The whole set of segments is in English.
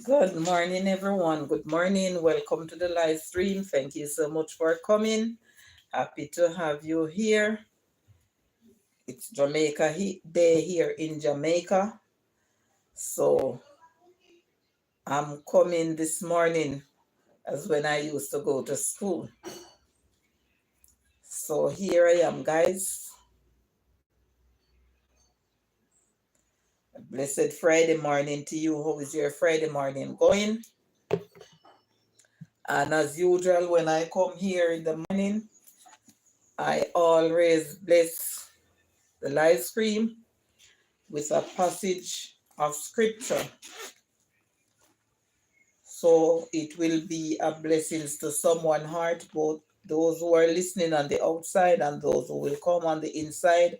Good morning, everyone. Good morning. Welcome to the live stream. Thank you so much for coming. Happy to have you here. It's Jamaica Day here in Jamaica. So I'm coming this morning as when I used to go to school. So here I am, guys. A blessed Friday morning to you. How is your Friday morning going? And as usual, when I come here in the morning, I always bless the live stream with a passage of scripture. So it will be a blessing to someone's heart, both those who are listening on the outside and those who will come on the inside,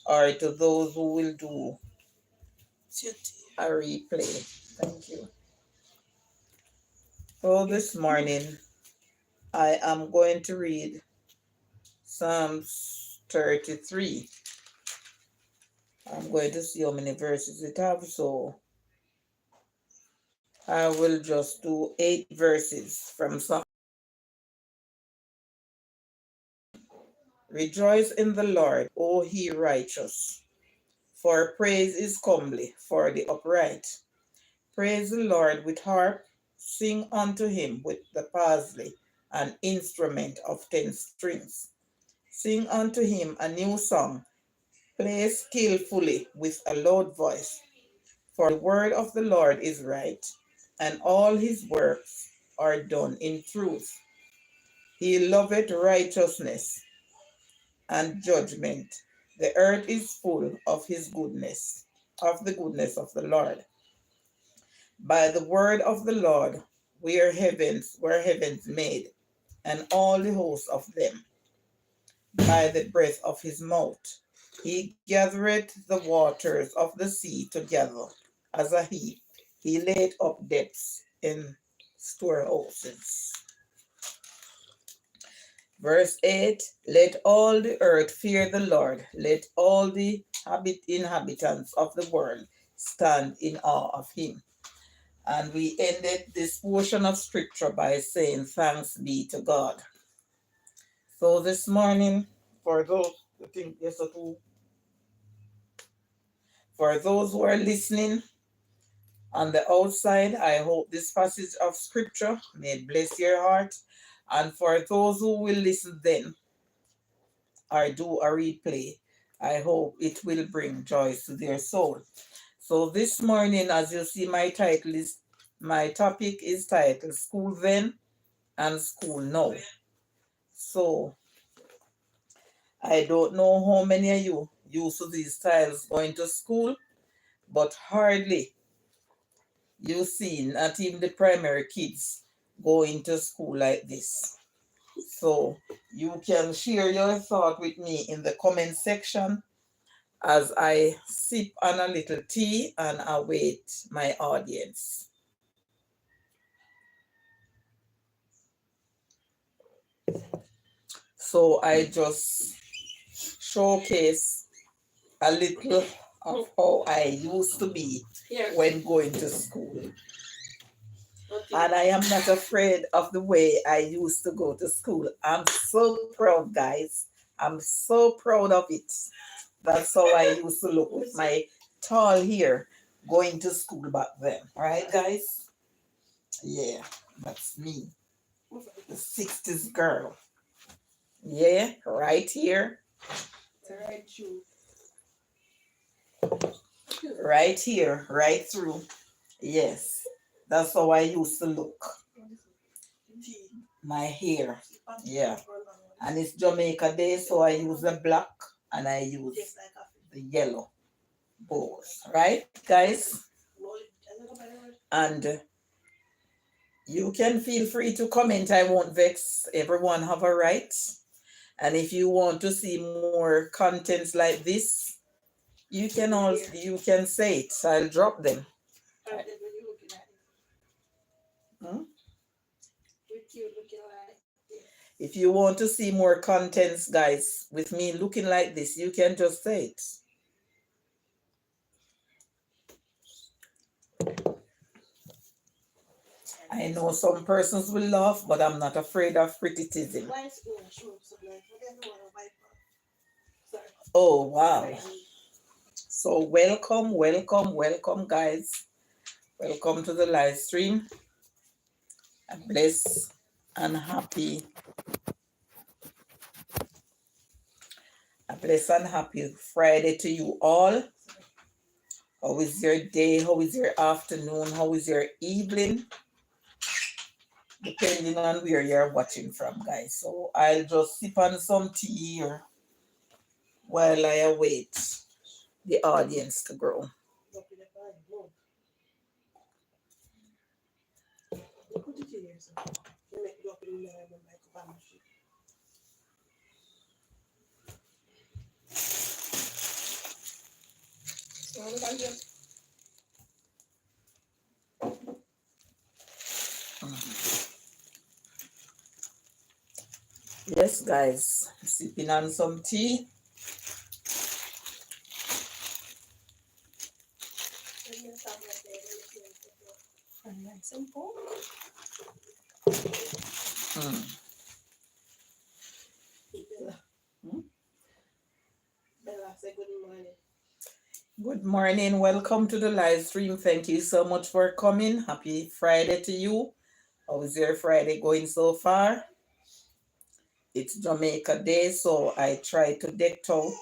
or to those who will do a replay. Thank you. So this morning, I am going to read Psalms 33. I'm going to see how many verses it have, so I will just do 8 verses from Psalm. Rejoice in the Lord, O ye righteous, for praise is comely for the upright. Praise the Lord with harp, sing unto him with the psaltery, an instrument of 10 strings. Sing unto him a new song, play skillfully with a loud voice. For the word of the Lord is right, and all his works are done in truth. He loveth righteousness and judgment. The earth is full of his goodness, of the goodness of the Lord. By the word of the Lord were heavens made, and all the hosts of them. By the breath of his mouth he gathereth the waters of the sea together as a heap. He laid up depths in storehouses. Verse 8, let all the earth fear the Lord. Let all the inhabitants of the world stand in awe of him. And we ended this portion of scripture by saying, thanks be to God. So this morning, for those, I think yes, for those who are listening on the outside, I hope this passage of scripture may bless your heart. And for those who will listen then, or do a replay, I hope it will bring joy to their soul. So this morning, as you see, my topic is titled School Then and School Now. So I don't know how many of you used to these styles going to school, but hardly you see not even the primary kids going to school like this. So you can share your thought with me in the comment section as I sip on a little tea and await my audience. So I just showcase a little of how I used to be when going to school. And I am not afraid of the way I used to go to school. I'm so proud, guys. I'm so proud of it. That's how I used to look with my tall hair going to school back then. Right, guys? Yeah, that's me. The 60s girl. Yeah, right here. Right here, right through. Yes, that's how I used to look. My hair. Yeah. And it's Jamaica Day, so I use the black and I use the yellow bows. Right, guys? And you can feel free to comment. I won't vex. Everyone have a right. And if you want to see more contents like this, you can say it. I'll drop them. Hmm? If you want to see more contents, guys, with me looking like this, you can just say it. I know some persons will laugh, but I'm not afraid of criticism. Oh, wow. So welcome, guys. Welcome to the live stream. A blessed and happy Friday to you all. How is your day? How is your afternoon? How is your evening? Depending on where you're watching from, guys. So I'll just sip on some tea here while I await the audience to grow. Yes, guys, sipping on some tea. Bella, say good morning. Good morning. Welcome to the live stream. Thank you so much for coming. Happy Friday to you. How is your Friday going so far? It's Jamaica Day, so I try to deck out.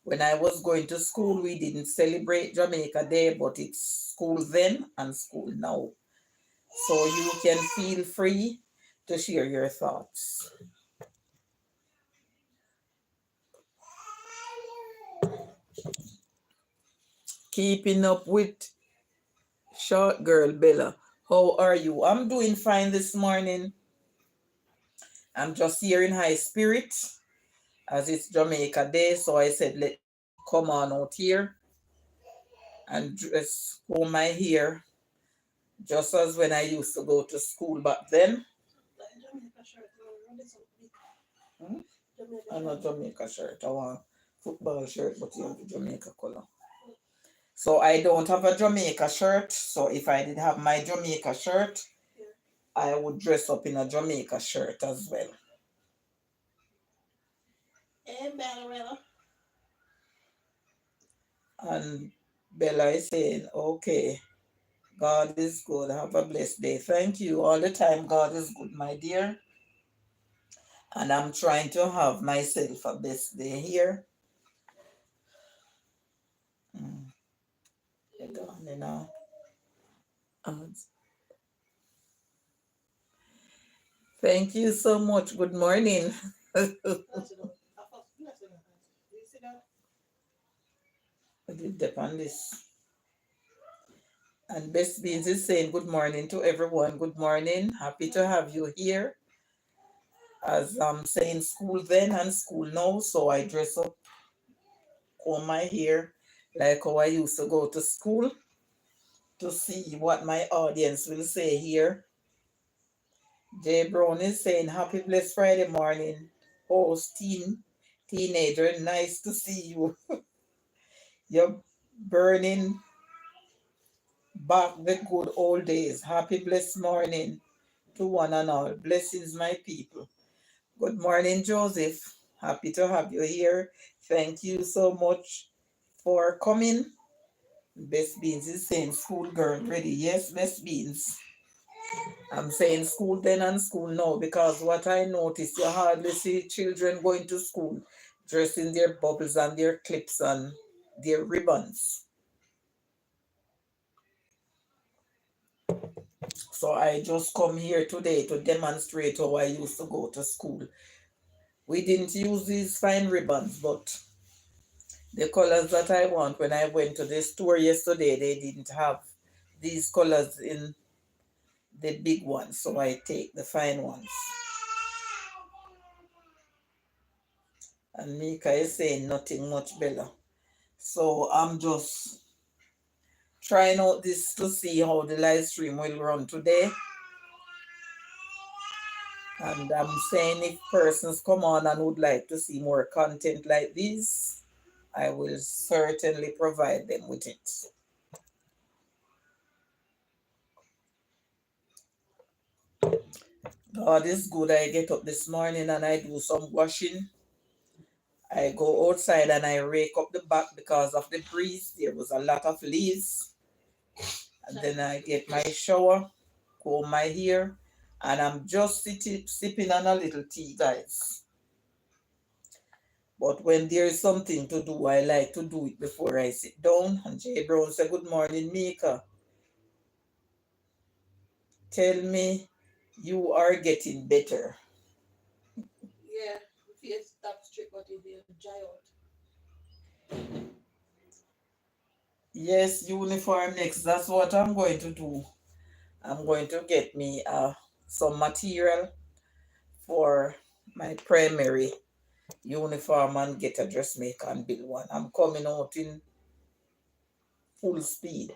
When I was going to school, we didn't celebrate Jamaica Day, but it's school then and school now. So you can feel free to share your thoughts. Keeping up with short girl Bella. How are you? I'm doing fine this morning. I'm just here in high spirit as it's Jamaica Day, so I said let come on out here and dress comb my hair just as when I used to go to school back then. I'm not Jamaica shirt. I want football shirt, but you have the Jamaica color. So I don't have a Jamaica shirt. So if I did have my Jamaica shirt, I would dress up in a Jamaica shirt as well. And Bella is saying, okay, God is good. Have a blessed day. Thank you. All the time, God is good, my dear. And I'm trying to have myself a best day here. You know. Thank you so much. Good morning. I did depend this. And Best Beans is saying good morning to everyone. Good morning. Happy to have you here. As I'm saying, school then and school now. So I dress up, comb my hair like how I used to go to school to see what my audience will say here. Jay Brown is saying happy blessed Friday morning. Host teenager, nice to see you. You're burning back the good old days. Happy blessed morning to one and all. Blessings, my people. Good morning, Joseph. Happy to have you here. Thank you so much for coming. Best Beans is saying school girl ready. Yes, Best Beans. I'm saying school then and school now because what I noticed, you hardly see children going to school dressing their bubbles and their clips and their ribbons. So I just come here today to demonstrate how I used to go to school. We didn't use these fine ribbons, but the colors that I want, when I went to the store yesterday, they didn't have these colors in the big ones, so I take the fine ones. And Mika is saying nothing much, Bella. So I'm just trying out this to see how the live stream will run today. And I'm saying if persons come on and would like to see more content like this, I will certainly provide them with it. God is good. I get up this morning and I do some washing. I go outside and I rake up the back because of the breeze. There was a lot of leaves. And then I get my shower, comb my hair, and I'm just sipping on a little tea, guys. But when there is something to do, I like to do it before I sit down. And Jay Brown said, "Good morning, Mika. Tell me you are getting better." Yeah, if you stop straight, but if you dry out. Yes, uniform next. That's what I'm going to do. I'm going to get me some material for my primary uniform and get a dressmaker and build one. I'm coming out in full speed.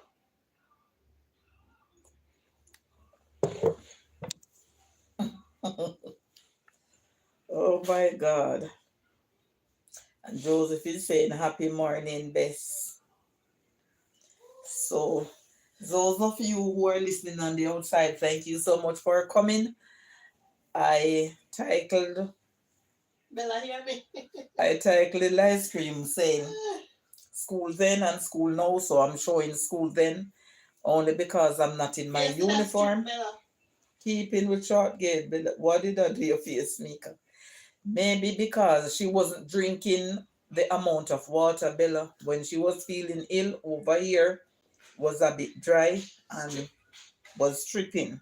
Oh my God. And Joseph is saying, "Happy morning, Bess." So, those of you who are listening on the outside, thank you so much for coming. I titled Bella, hear me? I titled the live stream saying school then and school now. So I'm showing school then only because I'm not in my Yes, that's strict, uniform. Bella. Keeping with short gate. What did I do your face, Mika? Maybe because she wasn't drinking the amount of water, Bella. When she was feeling ill over here, was a bit dry and was tripping.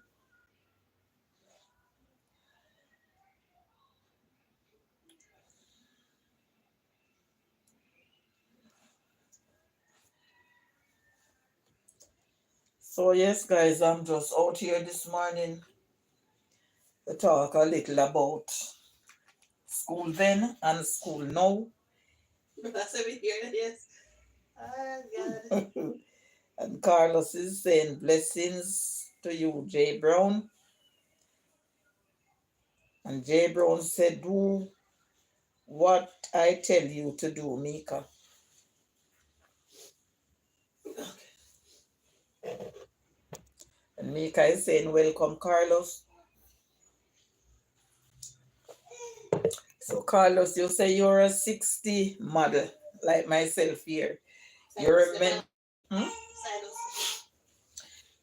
So yes, guys, I'm just out here this morning to talk a little about school then and school now. That's every year, yes. Oh, God. And Carlos is saying blessings to you, Jay Brown. And Jay Brown said, "Do what I tell you to do, Mika." And Mika is saying, "Welcome, Carlos." So, Carlos, you say you're a 60 model, like myself here. You remember? Hmm?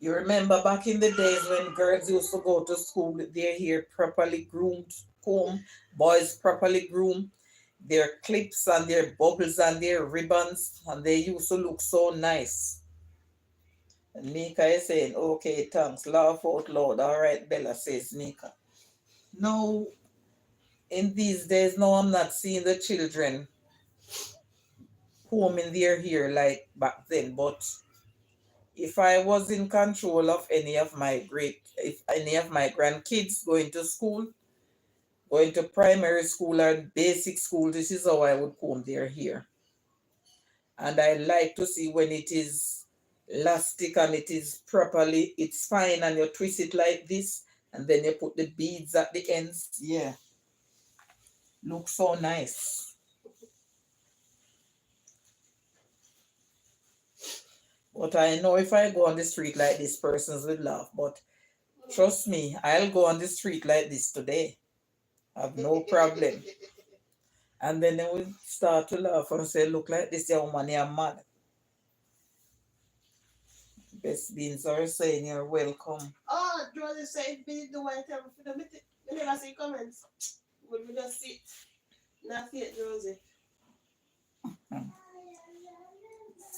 You remember back in the days when girls used to go to school with their hair properly groomed, comb, boys properly groomed, their clips and their bubbles and their ribbons, and they used to look so nice. And Mika is saying, "Okay, thanks. Laugh out loud." All right, Bella, says Mika. No, in these days, no, I'm not seeing the children combing their hair like back then, but if I was in control of if any of my grandkids going to school, going to primary school or basic school, this is how I would comb their hair. And I like to see when it is elastic and it is properly, it's fine, and you twist it like this, and then you put the beads at the ends. Yeah, looks so nice. But I know if I go on the street like this, persons will laugh. But trust me, I'll go on the street like this today. Have no problem. And then they will start to laugh and say, "Look like this young man, you're mad." Best beans are saying you're welcome. Oh, Josie said, "Be the one tell me for the meeting." We never see comments. But we just see not yet, Josie.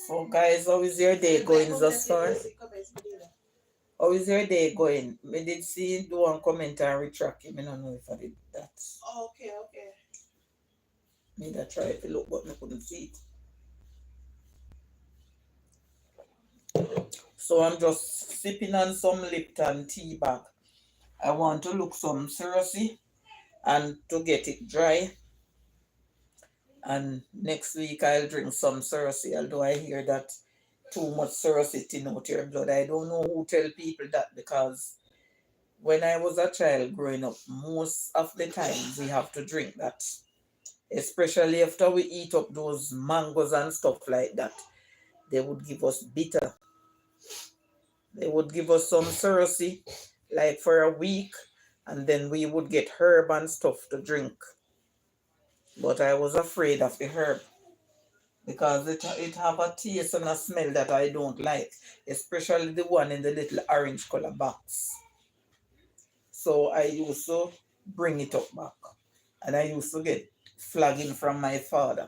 So guys, how is your day going thus far? How is your day going? Me did see do one comment and retract it. I don't know if I did that. Okay, okay. Me that try to look but I couldn't see it. So I'm just sipping on some Lipton tea bag. I want to look some seriously and to get it dry. And next week I'll drink some Cersei, although I hear that too much Cersei thin out your blood. I don't know who tell people that because when I was a child growing up, most of the time we have to drink that. Especially after we eat up those mangoes and stuff like that. They would give us bitter. They would give us some Cersei like for a week and then we would get herb and stuff to drink. But I was afraid of the herb because it have a taste and a smell that I don't like, especially the one in the little orange color box. So I used to bring it up back, and I used to get flagging from my father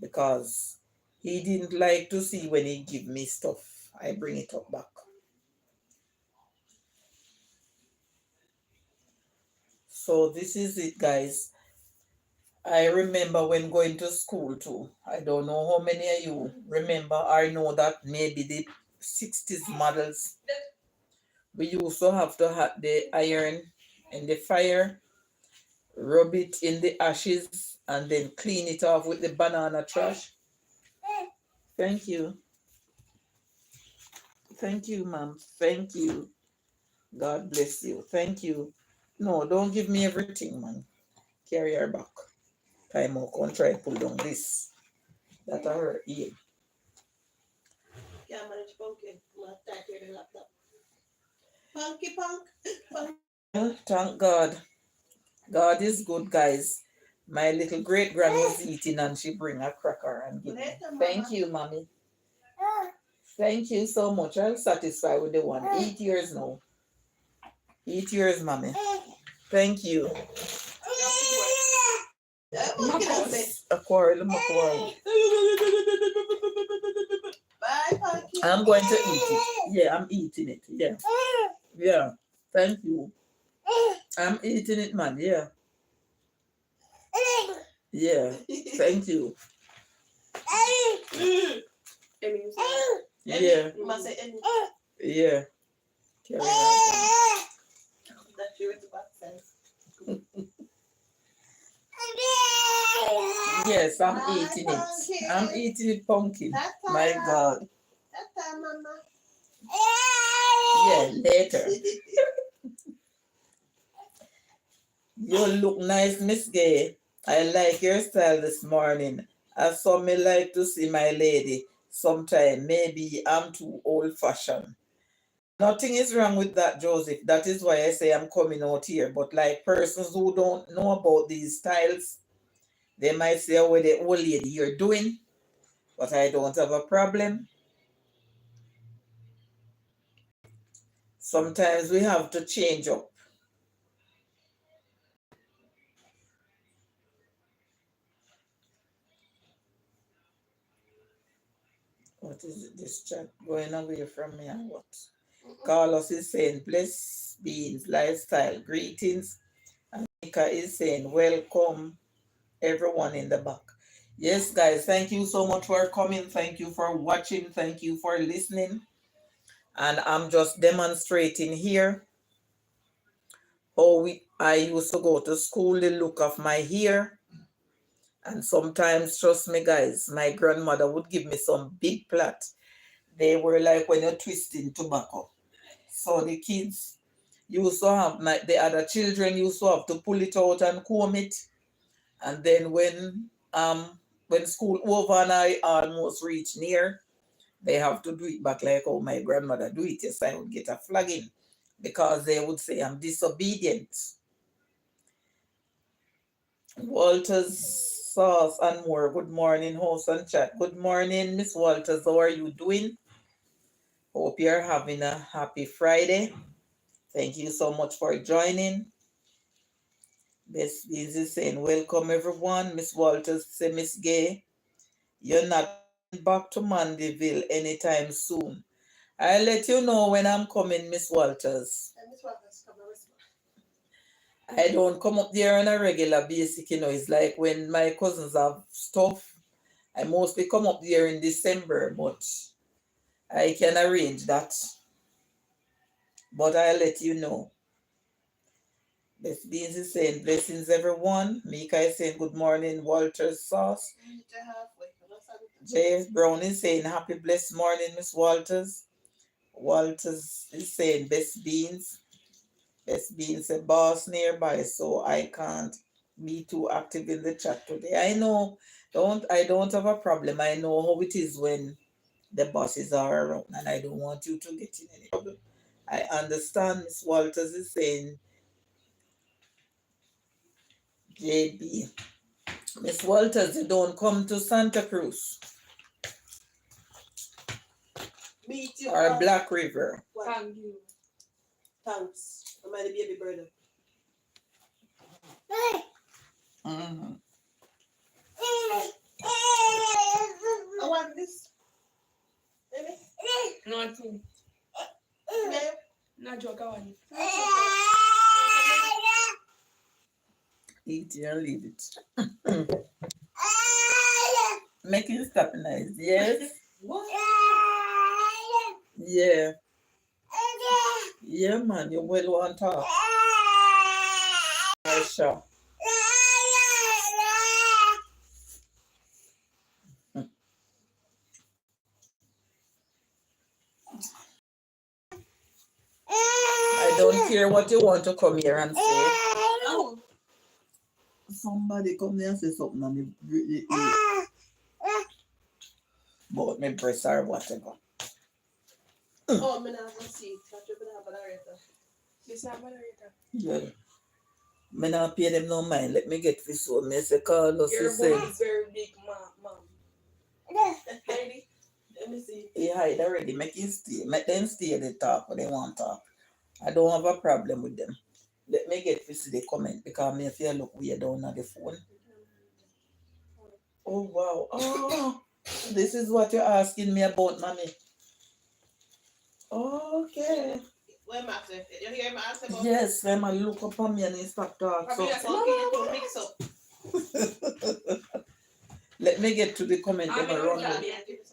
because he didn't like to see when he give me stuff. I bring it up back. So this is it, guys. I remember when going to school too. I don't know how many of you remember or know that maybe the 60s models. We used to have to have the iron in the fire, rub it in the ashes, and then clean it off with the banana trash. Thank you. Thank you, ma'am. Thank you. God bless you. Thank you. No, don't give me everything, man. Carry her back. Time out. Come try and pull down this. That are her ear. Can't manage pumpkin. I'm gonna type here the laptop. Punky punk. Well, thank God. God is good, guys. My little great grand was eating and she bring a cracker and give me. Later, Thank mama. you, mommy. Thank you so much. I'm satisfied with the one. Eat yours now. Eat yours, mommy. Thank you. A quarrel, a quarrel. Bye, Punky. I'm going to eat it. Yeah, I'm eating it. Yeah. Yeah. Thank you. I'm eating it, man. Yeah. Yeah. Thank you. Emmy, you say Yeah. you must say Emmy. Yeah. Carry on. That's your back sense. Yes, I'm Hi, eating Punky. it. I'm eating it, pumpkin. Tata. My God. Tata, mama. Yeah, later. You look nice, Miss Gay. I like your style this morning. I saw me like to see my lady sometime. Maybe I'm too old fashioned. Nothing is wrong with that, Joseph. That is why I say I'm coming out here. But like persons who don't know about these styles, they might say, oh, what the old lady you're doing. But I don't have a problem. Sometimes we have to change up. What is it, this chat going away from me and what? Carlos is saying, bless beings, lifestyle, greetings. And Mika is saying, welcome everyone in the back. Yes, guys, thank you so much for coming. Thank you for watching. Thank you for listening. And I'm just demonstrating here how I used to go to school, the look of my hair. And sometimes, trust me, guys, my grandmother would give me some big plait. They were like when you're twisting tobacco. So the kids used to have, the other children used to have to pull it out and comb it. And then when school over and I almost reach near, they have to do it back like how my grandmother do it. Yes, I would get a flagging because they would say I'm disobedient. Walters, Sauce, and more. Good morning, host and chat. Good morning, Miss Walters. How are you doing? Hope you're having a happy Friday. Thank you so much for joining. Miss Easy saying, welcome everyone. Miss Walters say, Miss Gay, you're not coming back to Mandeville anytime soon. I'll let you know when I'm coming, Miss Walters. And this one has come with I don't come up there on a regular basis, It's like when my cousins have stuff, I mostly come up there in December, but I can arrange that. But I'll let you know. Miss Beans is saying, blessings everyone. Mika is saying, good morning, Walter Sauce. J.S. Brown is saying, happy blessed morning, Miss Walters. Walters is saying, best beans. Best beans a boss nearby, so I can't be too active in the chat today. I know, I don't have a problem. I know how it is when the bosses are around, and I don't want you to get in any trouble. I understand Miss Walters is saying JB. Miss Walters, you don't come to Santa Cruz Meet you. or Black River. Thank you. Thanks. I'm the baby brother. Mm-hmm. I want this. Baby. Nothing. Babe. Not joke. I want it. Eat it and leave it. Make it stop nice. Yes? What? Yeah. Yeah, man. You will want to talk. For sure. I don't care what you want to come here and say. Oh. Somebody come here and say something and me about my breast or whatever. Oh, I'm not going to see it. I'm going to have an arrêter. This not moderator. Yeah. Me not pay them no mind. Let me get this one. Me say Carlos Your is saying body is very big, mom. Heidi, let me see. he hide already. Make him stay. Make them stay at the top when they want to talk. I don't have a problem with them. Let me get this the comment because me feel look weird down on the phone. Oh wow. Oh, this is what you're asking me about, mommy. Okay. Where am I? You hear my answer about? Yes, when I look up on me and he stop talk. So Okay, you don't mix up. let me get to the comment. I'm Them gonna around look me. at it.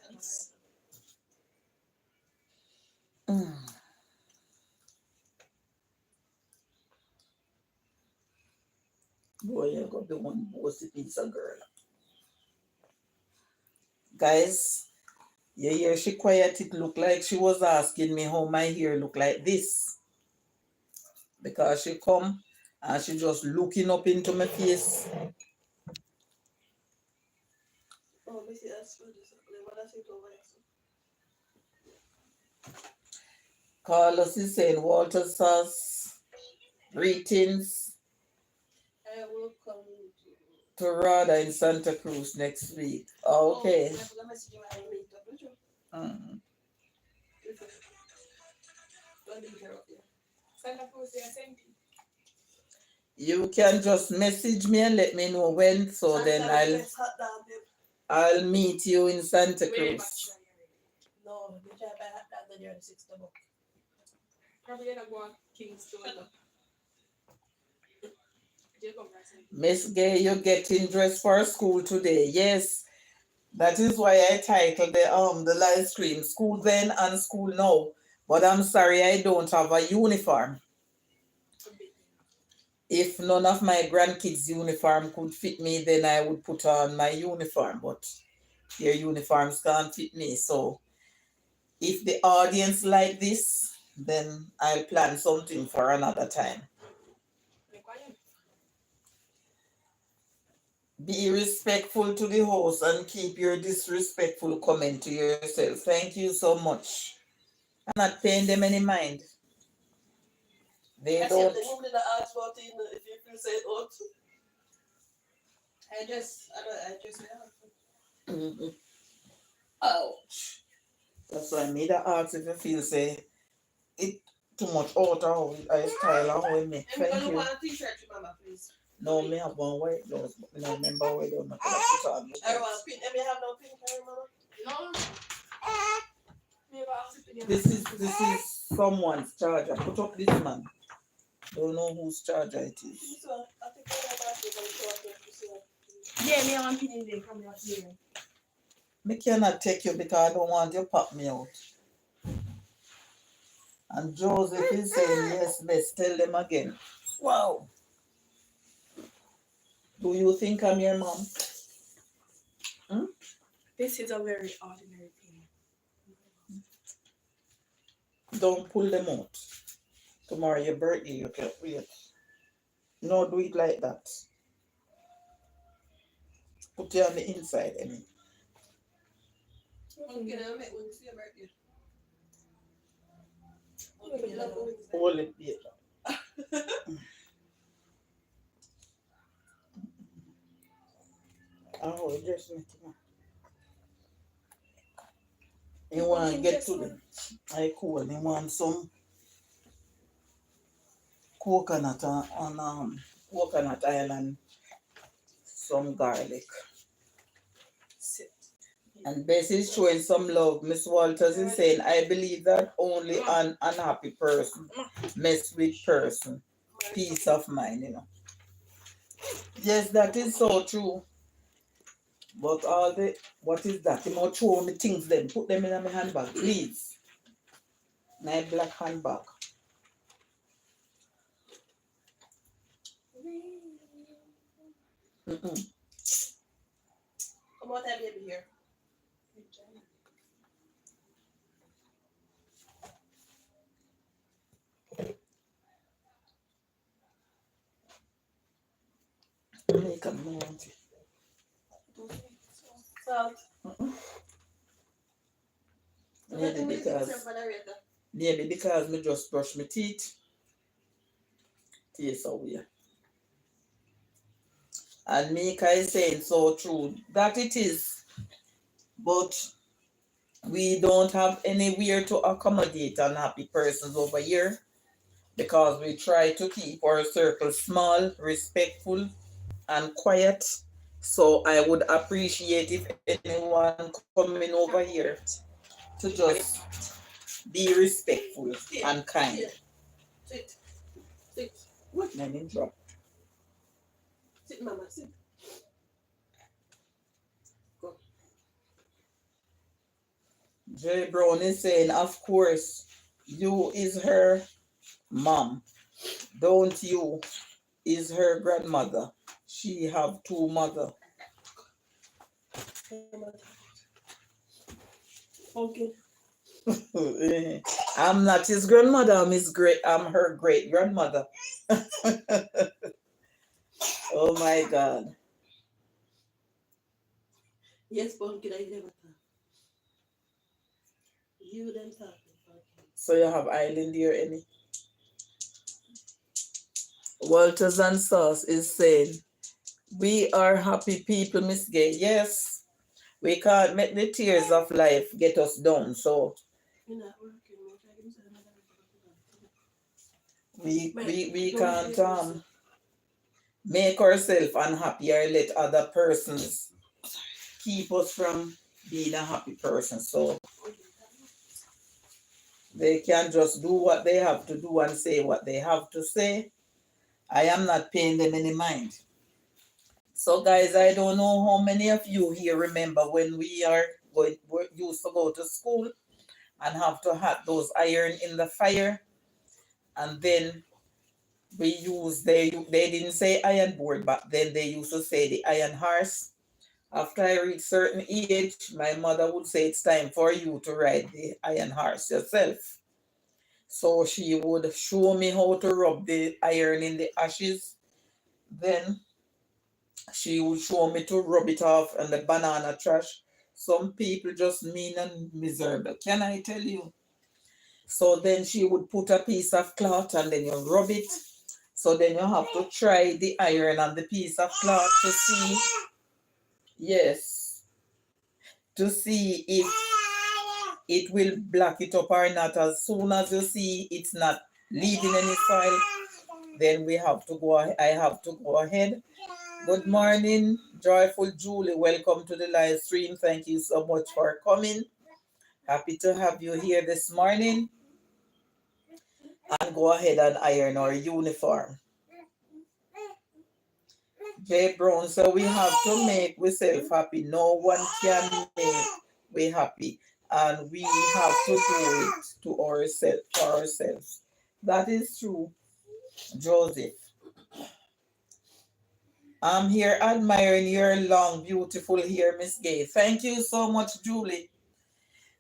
Mm. Boy, you got the one bossy piece of girl. Guys, you hear she quiet, it look like she was asking me how my hair look like this. Because she come and she just looking up into my face. Oh, let me see. That's what I say to over there. Carlos is saying Walter says greetings I will come to Rada in Santa Cruz next week. Okay. Oh, I'm going to see my meet up with you. Mm. Don't leave her up there. Santa Cruz, they are same thing. You can just message me and let me know when, so then I'll meet you in Santa Way back Cruz. try already. No, they try to buy hot dog when you're on the 6th of October. Probably gonna go on Kingston. Jacob Russell. Miss Gay, you're getting dressed for school today. Yes, that is why I titled the live stream School Then and School Now. But I'm sorry I don't have a uniform. If none of my grandkids' uniform could fit me, then I would put on my uniform, but their uniforms can't fit me. So if the audience like this, then I'll plan something for another time. Be respectful to the host and keep your disrespectful comment to yourself. Thank you so much. I'm not paying them any mind. They don't. The woman that asked about it, if you feel say out. I just Mhm. Ouch. That's why I made a ask if you feel say it too much out or I style and with me. I'm Thank gonna you. want a t-shirt to mama, please. No, me have one white blouse, but I don't remember where they put on. I want pink. Let me have no pink hair, mama. No. This is someone's charger. Put up this man. Don't know whose charger it is. This one, I think I have to Yeah, me I want pin in there from your here. Me cannot take you because I don't want you to pop me out. And Joseph is saying yes, best. Tell them again. Wow. Do you think I'm your mom? This is a very ordinary thing. Don't pull them out. Tomorrow your birthday, you can't wait. No, do it like that. Put it on the inside, I mean. Hold it there. Oh, just you want to get to the I cool. You want some coconut on coconut oil and some garlic. Sit. And Bess is showing some love. Miss Walters is saying, I believe that only an unhappy person mess with person. Peace of mind, you know. Yes, that is so true. But all the what is that? You know, throw me things then put them in my handbag, please. My black handbag. Mm-mm. Come out that baby here. Make a note. Salt. Maybe because me just brush my teeth. Taste away. And Mika is saying so true that it is, but we don't have anywhere to accommodate unhappy persons over here because we try to keep our circle small, respectful, and quiet. So I would appreciate if anyone coming over here to just be respectful and kind. Sit. Sit. What? Let me drop. Sit, mama. Sit. Go. Jay Brown is saying, of course, you is her mom. Don't you is her grandmother. She have two mother. Pumpkin. I'm not his grandmother. I'm her great grandmother. Oh my God. Yes, pumpkin. I never thought. You them talking. Pumpkin. So you have island here, any? Walters and Sauce is saying, we are happy people, Miss Gay. Yes, we can't make the tears of life get us down. So You're not working. We'll try to give you another we can't make ourselves unhappy or let other persons keep us from being a happy person. So they can just do what they have to do and say what they have to say. I am not paying them any mind. So guys, I don't know how many of you here remember when we used to go to school and have to have those iron in the fire, and then they didn't say iron board, but then they used to say the iron horse. After I reach certain age, my mother would say it's time for you to ride the iron horse yourself. So she would show me how to rub the iron in the ashes. Then she would show me to rub it off and the banana trash. Some people just mean and miserable. Can I tell you? So then she would put a piece of cloth and then you rub it. So then you have to try the iron on the piece of cloth to see, yes, to see if it will black it up or not. As soon as you see it's not leaving any soil, then I have to go ahead. Good morning, Joyful Julie. Welcome to the live stream. Thank you so much for coming. Happy to have you here this morning. And go ahead and iron our uniform. Jay Brown, so we have to make ourselves happy. No one can make we happy. And we have to do it to ourselves, for ourselves. That is true, Joseph. I'm here admiring your long, beautiful hair, Miss Gay. Thank you so much, Julie.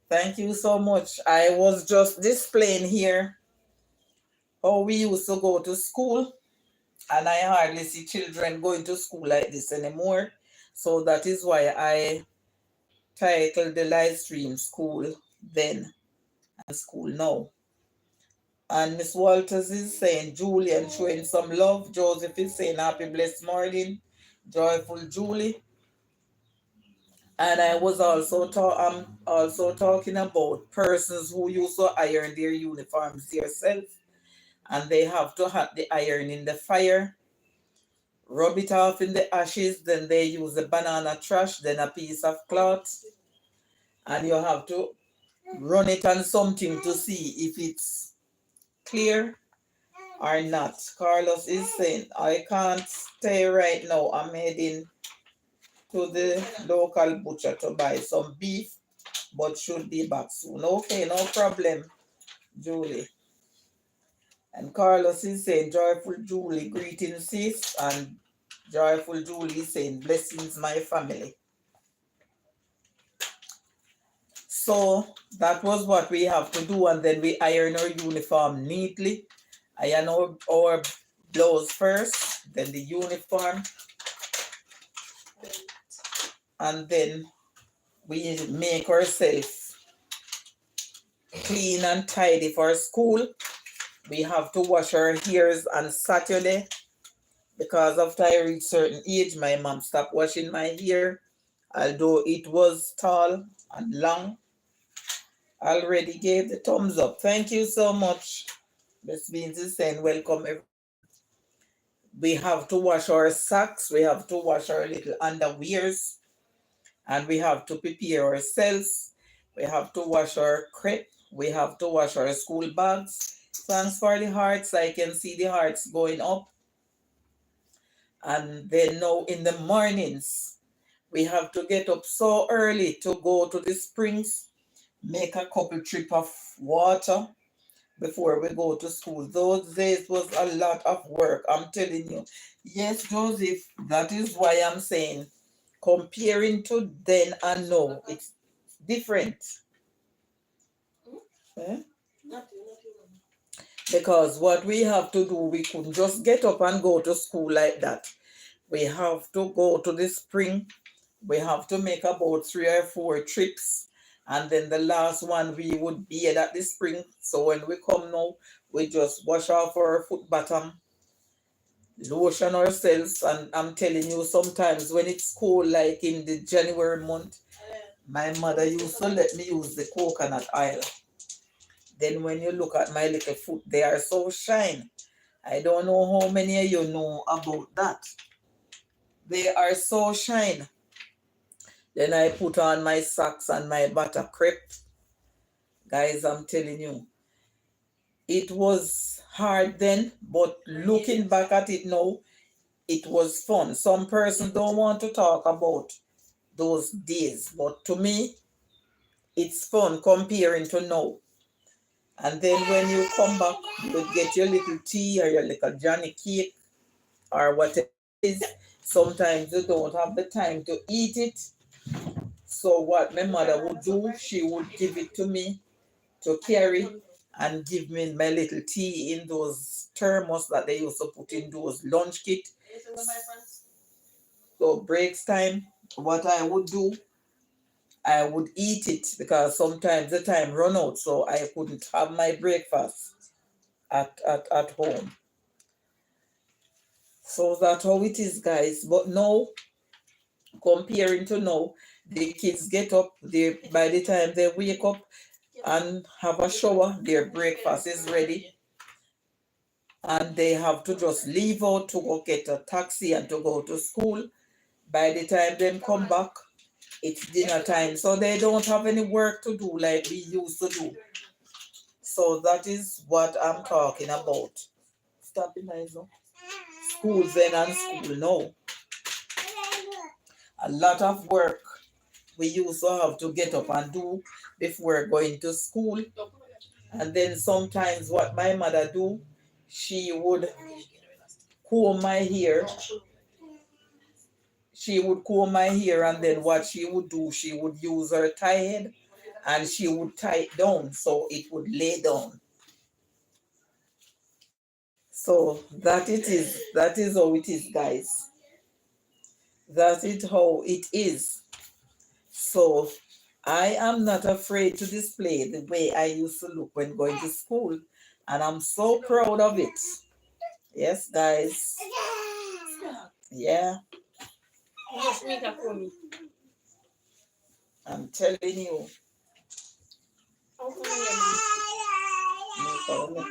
Thank you so much. I was just displaying here how we used to go to school, and I hardly see children going to school like this anymore. So that is why I titled the live stream School Then and School Now. And Miss Walters is saying, Julian showing some love. Joseph is saying, happy blessed morning. Joyful Julie. And I was also also talking about persons who used to iron their uniforms themselves, and they have to have the iron in the fire, rub it off in the ashes, then they use the banana trash, then a piece of cloth, and you have to run it on something to see if it's clear or not. Carlos is saying, I can't stay right now. I'm heading to the local butcher to buy some beef, but should be back soon. Okay, no problem, Julie. And Carlos is saying, Joyful Julie, greetings, sis. And Joyful Julie is saying, blessings, my family. So that was what we have to do, and then we iron our uniform neatly. Iron our blouse first, then the uniform, and then we make ourselves clean and tidy for school. We have to wash our hairs on Saturday because after I reach certain age, my mom stopped washing my hair, although it was tall and long. Already gave the thumbs up. Thank you so much. Miss Beans is saying welcome. We have to wash our socks, we have to wash our little underwears, and we have to prepare ourselves. We have to wash our crepe, we have to wash our school bags. Thanks for the hearts. I can see the hearts going up. And then now in the mornings, we have to get up so early to go to the springs, make a couple trip of water before we go to school. Those days was a lot of work, I'm telling you. Yes, Joseph, that is why I'm saying comparing to then and now, it's different. Eh? Because what we have to do, we couldn't just get up and go to school like that. We have to go to the spring. We have to make about 3 or 4 trips. And then the last one, we would be at the spring. So when we come now, we just wash off our foot bottom, lotion ourselves. And I'm telling you, sometimes when it's cold, like in the January month, my mother used to let me use the coconut oil. Then when you look at my little foot, they are so shine. I don't know how many of you know about that. They are so shine. Then I put on my socks and my butter crepe. Guys, I'm telling you, it was hard then, but looking back at it now, it was fun. Some persons don't want to talk about those days, but to me, it's fun comparing to now. And then when you come back, you get your little tea or your little Johnny cake or whatever it is. Sometimes you don't have the time to eat it. So what my mother would do, she would give it to me to carry and give me my little tea in those thermos that they used to put in those lunch kit. So breaks time, what I would do, I would eat it because sometimes the time run out, so I couldn't have my breakfast at home. So that's how it is, guys. But now, comparing to now, the kids get up, they by the time they wake up and have a shower, their breakfast is ready. And they have to just leave out to go get a taxi and to go to school. By the time they come back, it's dinner time. So they don't have any work to do like we used to do. So that is what I'm talking about. Stop it, Liza. School then and school now. A lot of work we used to have to get up and do before going to school. And then sometimes what my mother do, she would comb my hair. She would comb my hair, and then what she would do, she would use her tie head and she would tie it down so it would lay down. So that it is, that is how it is, guys. That is how it is. So I am not afraid to display the way I used to look when going to school, and I'm so proud of it. Yes, guys. Yeah. I'm telling you. How come you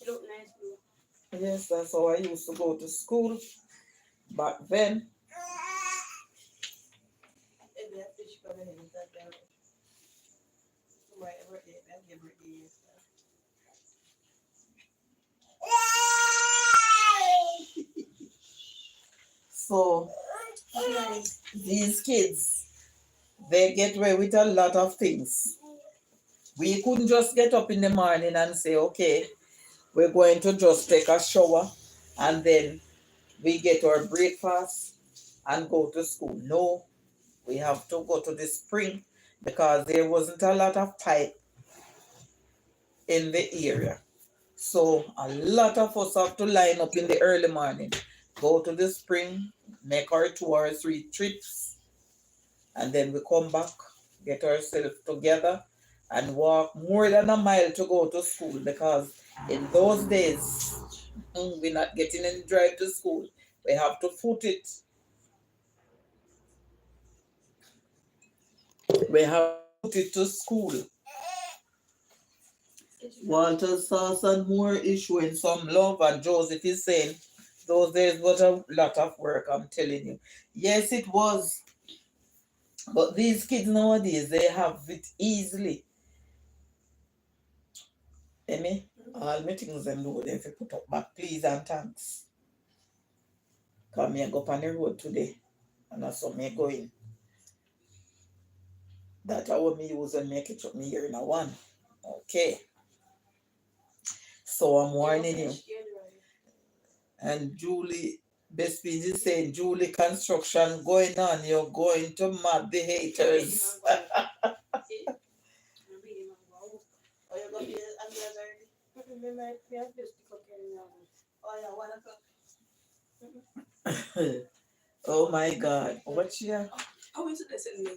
look nice, bro? Yes, that's how I used to go to school back then. Maybe I fish for the head that there. Somebody birthday, I give birthday. So Nice. these kids, they get away with a lot of things. We couldn't just get up in the morning and say, okay, we're going to just take a shower and then we get our breakfast and go to school. No, we have to go to the spring because there wasn't a lot of pipe in the area. So a lot of us have to line up in the early morning, go to the spring, make our 2 or 3 trips, and then we come back, get ourselves together, and walk more than a mile to go to school because in those days we're not getting any drive to school. We have to foot it. We have to foot it to school. Walter Sauce and Moore is showing some love, and Joseph is saying those days was a lot of work, I'm telling you. Yes, it was. But these kids nowadays, they have it easily. Amy, all my things them do, if you put up back, please and thanks. Come here, go on the road today. And that's what me going. That's how me use and make it up me here in a one. Okay. So I'm warning you. And Julie, Best Beans is saying, Julie, construction going on. You're going to mad the haters. Oh my God. What's here? How is it this in me?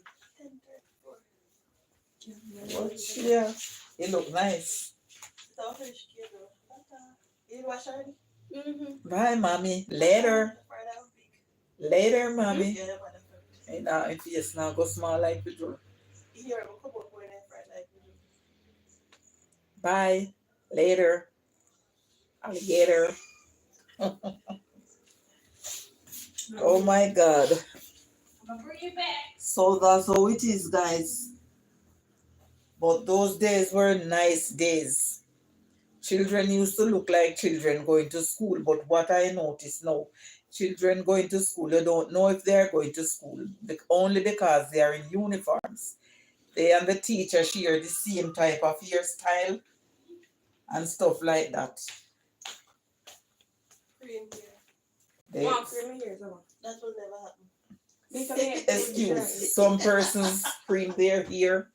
What's here? It look nice. Bye, mommy. Later. Later, mommy. And now, if yes, now go small like we do. Bye. Later. Alligator. Oh my God. I'm gonna bring you back. So that's how it is, guys. But those days were nice days. Children used to look like children going to school, but what I notice now, children going to school, they don't know if they are going to school, only because they are in uniforms. They and the teacher share the same type of hairstyle and stuff like that. They, Mom, cream here, come on. That will never happen. excuse, some persons trim their hair,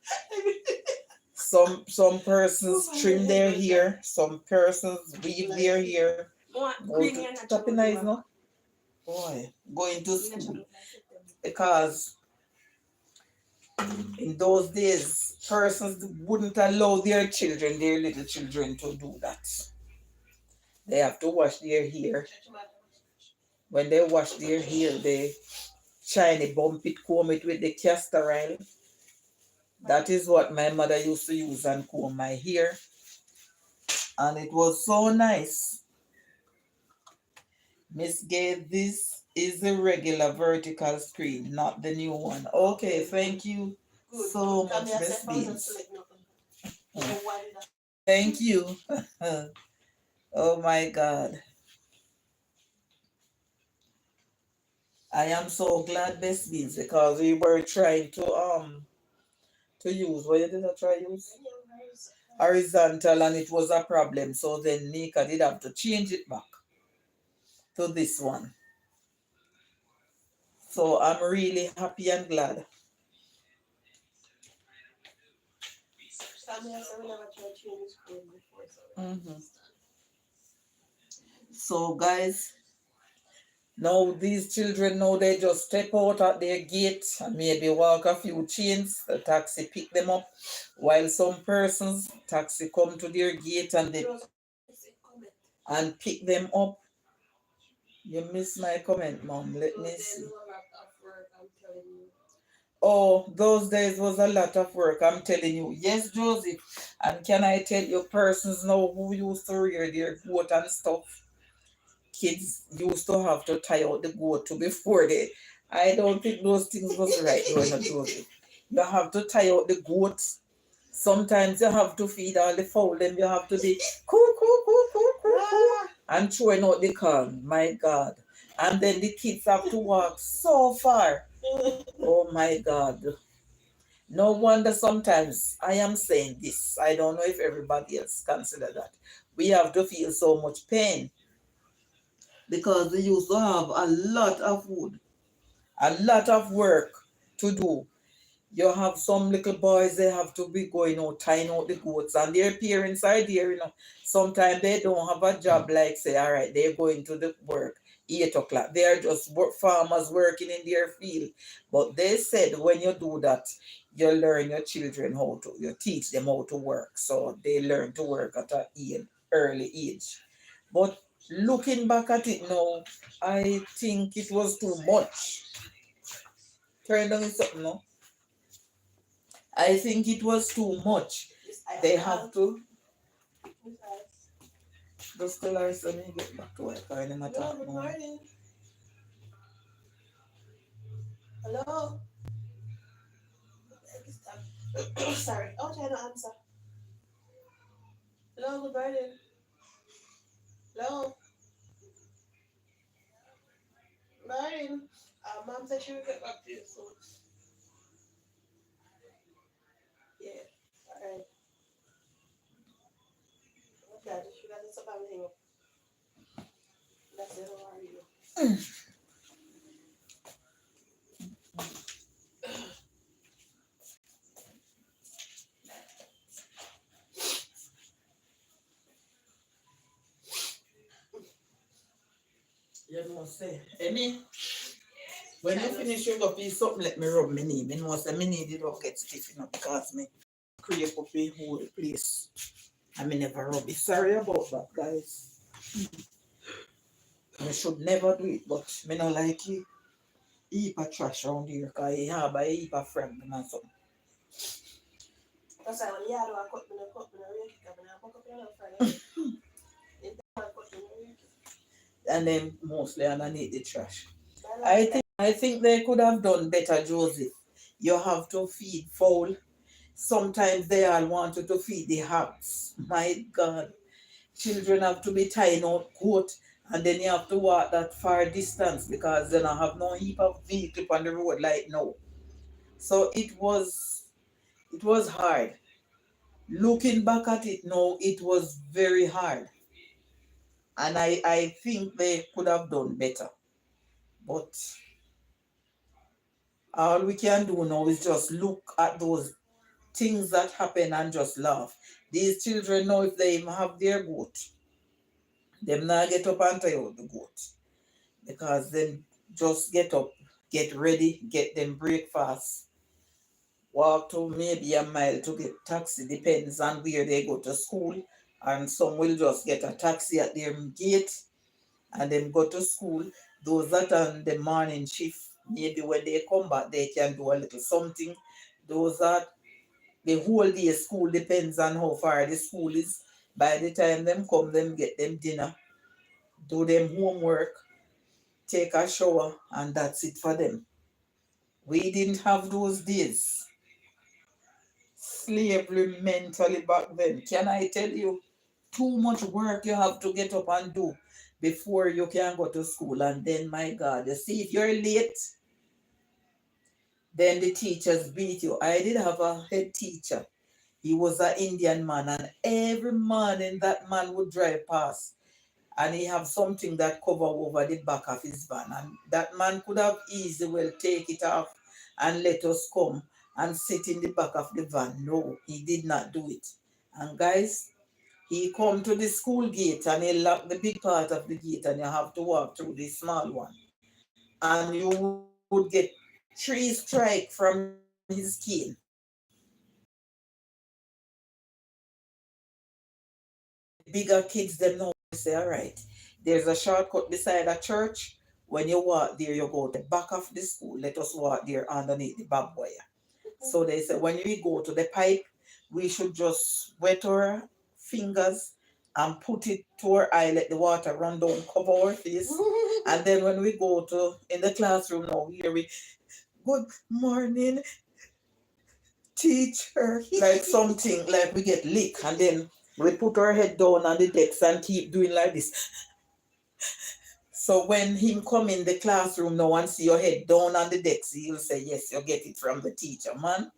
some persons trim their hair, some persons weave their hair. Mom, Go cream to here, tapping eyes, no? Boy, going to school. Because in those days, persons wouldn't allow their children, their little children, to do that. They have to wash their hair. When they wash their hair, they shiny bump it, comb it with the castor oil. That is what my mother used to use and comb my hair. And it was so nice. Miss Gay, this is the regular vertical screen, not the new one. Okay, thank you so much, Miss Beans. Thank you. Oh my God. I am so glad, Miss Beans, because we were trying to use, what did I try to use? Horizontal, and it was a problem. So then Nika did have to change it back to this one. So I'm really happy and glad. Mhm. So guys, now these children know they just step out at their gate and maybe walk a few chains. The taxi pick them up. While some persons, taxi come to their gate and they and pick them up. You missed my comment, Mom. Let me Those see. days were a lot of work, I'm telling you. Oh, those days was a lot of work, I'm telling you. Yes, Joseph. And can I tell you, persons now who used to rear their goat and stuff, kids used to have to tie out the goat to before they. I don't think those things was right doing it, Joseph. You have to tie out the goats. Sometimes you have to feed all the fowl, then you have to be coo coo coo coo coo coo Ah! and throwing out the corn. My God. And then the kids have to walk so far. Oh my God. No wonder sometimes I am saying this. I don't know if everybody else consider that. We have to feel so much pain because we used to have a lot of wood, a lot of work to do. You have some little boys, they have to be going out, tying out the goats, and their parents are there. Sometimes they don't have a job like, say, all right, they're going to the work 8 o'clock. They are just farmers working in their field. But they said when you do that, you learn your children you teach them how to work. So they learn to work at an early age. But looking back at it now, I think it was too much. Turn down is something, no? I think it was too much. They have to just tell her so me get back to work or them Hello, attack good more. morning. Hello. Sorry. Oh, trying to answer. Hello, good morning. Hello. Morning. Mom said she will get back to you soon. Yeah. Alright. Okay, she got this up on hang up. That's it, how are you? You must say, Amy, when you finish your coffee, something let me rub my knee. Me know say my knee did not get stiff enough because me create up a whole place. I may never rub it. Sorry about that, guys. I should never do it, but me not like it. Heap of trash around here because I have a heap of fragment and something. That's why when you do a cut, me no rake it up, and I buck up your friend. If they want cut, me no rake it. And then mostly underneath the trash. I I think they could have done better, Joseph. You have to feed fowl. Sometimes they all wanted to feed the hogs. My God. Children have to be tying out goat and then you have to walk that far distance because they don't have no heap of vehicle on the road like now. So it was hard. Looking back at it now, it was very hard. And I think they could have done better. But all we can do now is just look at those things that happen and just laugh. These children know if they even have their goat, them not get up and tie out the goat. Because then just get up, get ready, get them breakfast, walk to maybe a mile to get taxi, depends on where they go to school. And some will just get a taxi at their gate and then go to school. Those that are on the morning shift, maybe when they come back, they can do a little something. Those that the whole day school depends on how far the school is. By the time them come, them get them dinner, do them homework, take a shower, and that's it for them. We didn't have those days. Slavery mentally back then. Can I tell you? Too much work you have to get up and do before you can go to school. And then, my God, you see, if you're late, then the teachers beat you. I did have a head teacher. He was an Indian man, and every morning that man would drive past and he have something that cover over the back of his van. And that man could have easily well take it off and let us come and sit in the back of the van. No, he did not do it. And guys, he come to the school gate and he locked the big part of the gate and you have to walk through the small one. And you would get 3 strike from his cane. The bigger kids them now say, all right, There's a shortcut beside a church. When you walk there, you go to the back of the school. Let us walk there underneath the barbed wire. So they said when we go to the pipe, we should just wet our fingers and put it to our eye, let the water run down, cover our face. And then when we go to in the classroom now, here we good morning, teacher, like something like we get lick, and then we put our head down on the decks and keep doing like this. So when him come in the classroom now and see your head down on the decks, he'll say, yes, you get it from the teacher, man.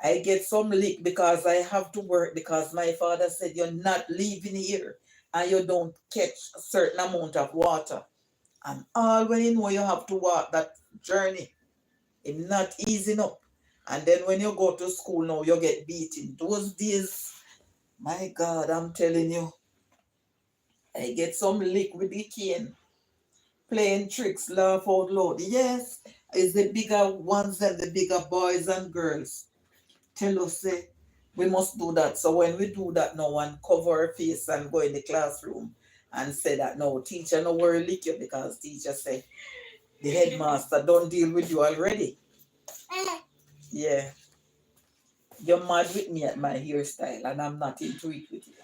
I get some lick because I have to work because my father said you're not leaving here and you don't catch a certain amount of water. And all when you know you have to walk that journey, it's not easy enough. And then when you go to school now, you get beaten. Those days, my God, I'm telling you, I get some lick with the cane, playing tricks, laugh out loud. Yes, it's the bigger ones and the bigger boys and girls tell us say we must do that. So when we do that now and cover our face and go in the classroom and say that no, teacher no worry lick you because teacher say the headmaster don't deal with you already. Yeah. You're mad with me at my hairstyle and I'm not into it with you.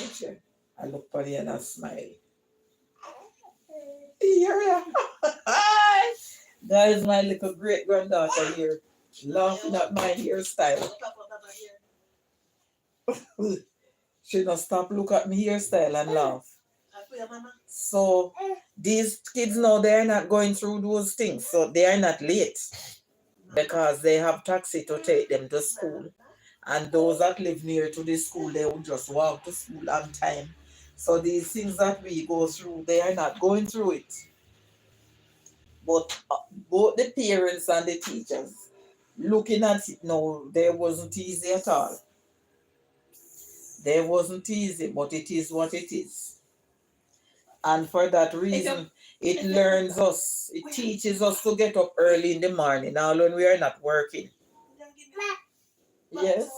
Okay. I look for you and I smile. Here. That is my little great granddaughter here laughing at my hairstyle. She don't stop look at me hairstyle and laugh. So these kids now they're not going through those things, so they are not late because they have taxi to take them to school. And those that live near to the school, they will just walk to school on time. So these things that we go through, they are not going through it. But both the parents and the teachers looking at it now, they wasn't easy at all. They wasn't easy, but it is what it is. And for that reason, it learns us, it teaches us to get up early in the morning, now when we are not working. Yes.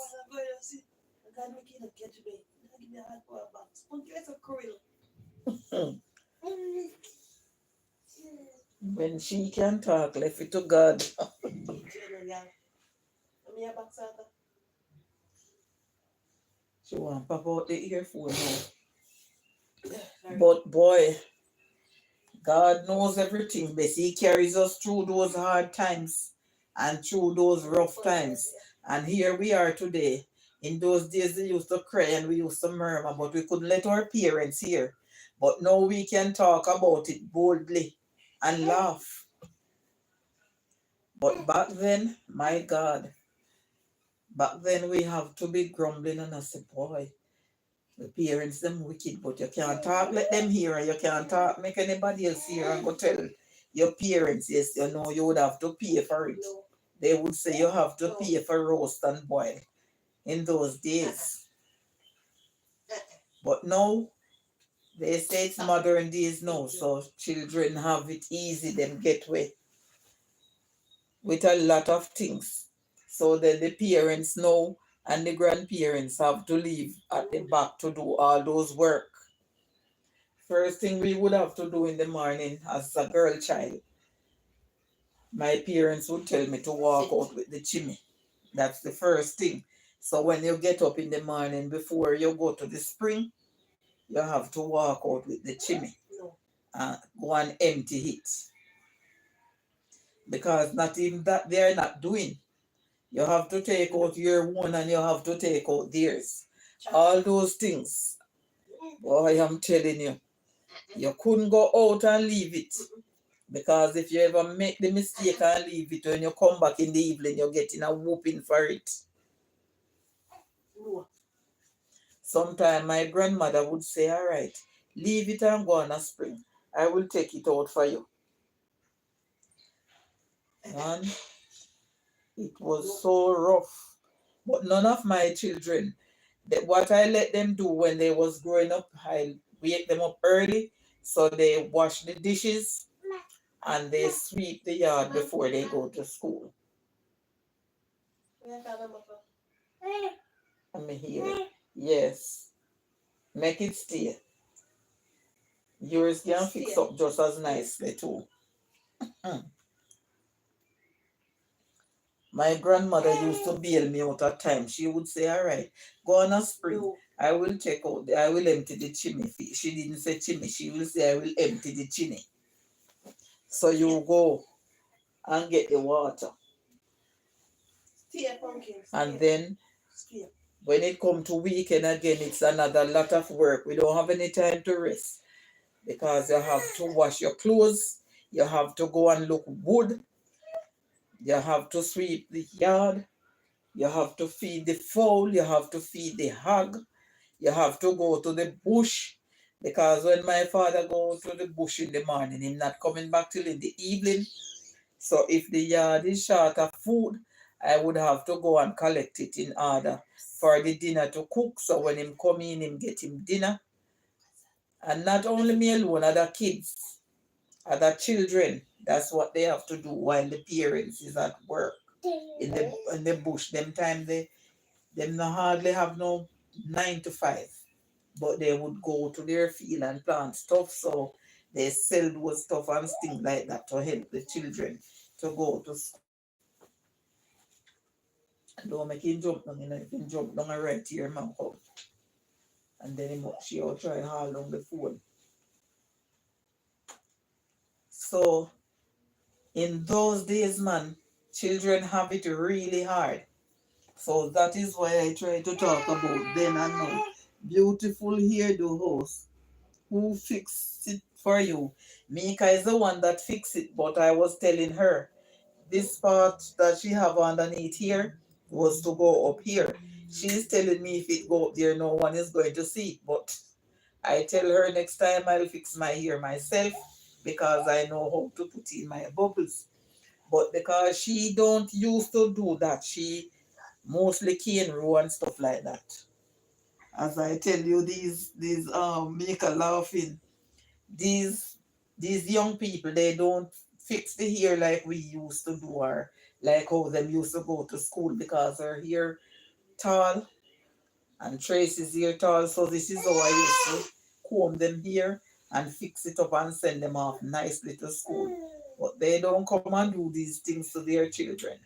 When she can talk, left it to God. She want pop out the earphone now. But boy, God knows everything best. He carries us through those hard times and through those rough times. And here we are today. In those days, we used to cry and we used to murmur, but we couldn't let our parents hear. But now we can talk about it boldly and laugh. But back then, my God, back then we have to be grumbling and I say, boy, the parents them wicked, but you can't talk, let them hear, and you can't talk, make anybody else hear and go tell your parents, yes, you know, you would have to pay for it. They would say you have to pay for roast and boil in those days. But now, they say it's modern days now, so children have it easy, them get away with a lot of things. So that the parents know and the grandparents have to leave at the back to do all those work. First thing we would have to do in the morning as a girl child, my parents would tell me to walk out with the chimney. That's the first thing. So when you get up in the morning before you go to the spring, you have to walk out with the chimney and go and empty it. Because not even that they are not doing. You have to take out your one and you have to take out theirs. All those things. Boy, I'm telling you, you couldn't go out and leave it. Because if you ever make the mistake and leave it, when you come back in the evening, you're getting a whooping for it. Sometimes my grandmother would say, all right, leave it and go on a spring. I will take it out for you. And it was so rough. But none of my children, what I let them do when they was growing up, I wake them up early so they wash the dishes and they sweep the yard before they go to school. I'm here. Yes. Make it stay. Yours can It's fix still. up just as nicely too. My grandmother used to bail me out at times. She would say, all right, go on a spring. No. I will I will empty the chimney. She didn't say chimney. She will say, I will empty the chimney. So you go and get the water. Still pumpkin. And then Still. when it come to weekend again, it's another lot of work. We don't have any time to rest because you have to wash your clothes. You have to go and look wood. You have to sweep the yard. You have to feed the fowl. You have to feed the hog. You have to go to the bush because when my father goes to the bush in the morning, he's not coming back till in the evening. So if the yard is short of food, I would have to go and collect it in order for the dinner to cook. So when him come in, him get him dinner. And not only me alone, other kids, other children. That's what they have to do while the parents is at work in the bush. Them time them no hardly have no 9 to 5. But they would go to their field and plant stuff. So they sell those stuff and things like that to help the children to go to school. Don't make him jump down, if him jump down right here, man come. And then she will try and haul down the phone. So in those days, man, children have it really hard. So that is why I try to talk about then and now. Beautiful hairdo house. Who fixed it for you? Mika is the one that fixed it, but I was telling her this part that she have underneath here was to go up here. She's telling me if it go up there, no one is going to see it. But I tell her next time I'll fix my hair myself because I know how to put in my bubbles. But because she don't used to do that, she mostly cane row and stuff like that. As I tell you, these make a laughing. These these young people, they don't fix the hair like we used to do, or like how them used to go to school because her hair tall and Tracy's hair tall. So this is how I used to comb them here and fix it up and send them off nicely to school. But they don't come and do these things to their children.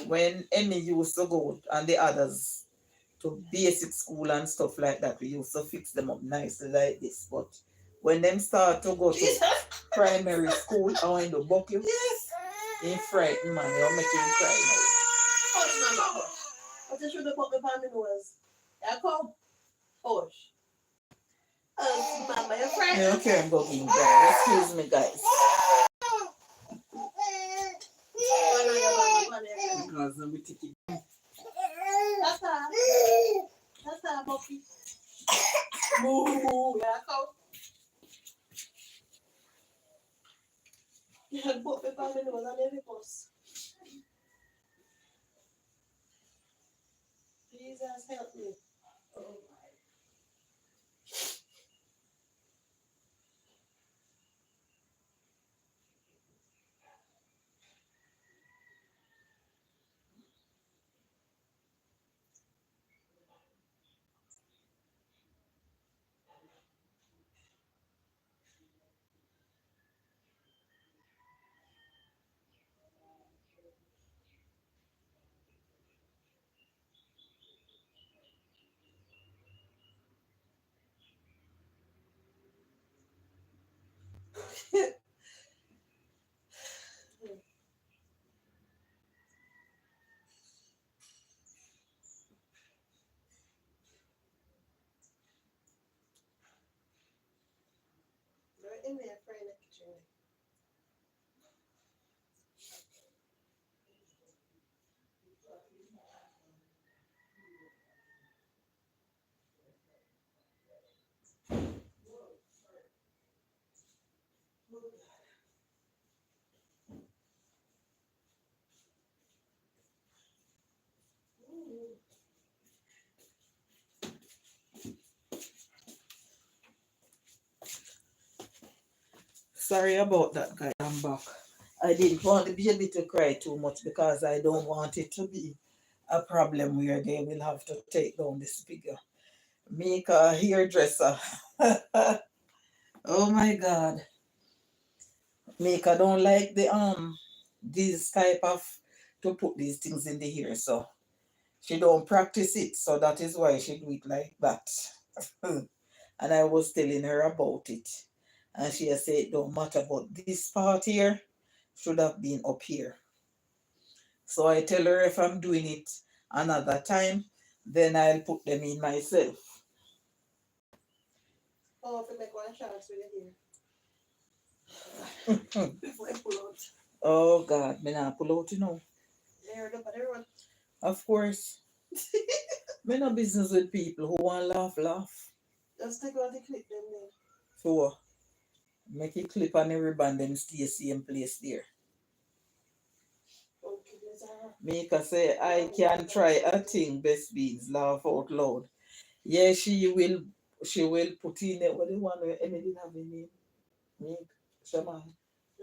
When Emmy used to go and the others to basic school and stuff like that, we used to fix them up nicely like this. But when them start to go to primary school, I want to buck you. Yes. In frightened man, you're making him cry Hush, mama, hush. But you should have put me on my nose. Yeah, come. Hush. Mama, you're now. frightened. Okay, I'm bugging guys. Excuse me, guys. Because I'm taking. That's all, puppy. Moo, yeah, come. You had put me on my nose and every bus. Jesus, help me. Oh. You're in there, friend, in the kitchen. Sorry about that, guys. I'm back. I didn't want the baby to cry too much because I don't want it to be a problem where they will have to take down this figure. Make a hairdresser. Oh my God. Mika don't like these type of to put these things in the hair, so she don't practice it, so that is why she do it like that. And I was telling her about it. And she has said it don't matter, but this part here should have been up here. So I tell her if I'm doing it another time, then I'll put them in myself. Oh, if you make one chance with your hair. Before I pull out. Oh God, me not pull out, you know. You heard about everyone. Of course. Me no business with people who want laugh. Just take out the clip them there. So make it clip on the ribbon, then stay same place there. Okay, there's a Mika say I can try a thing, best beans, laugh out loud. Yeah, she will put in it. What do you want Emily have in name? Make Shaman.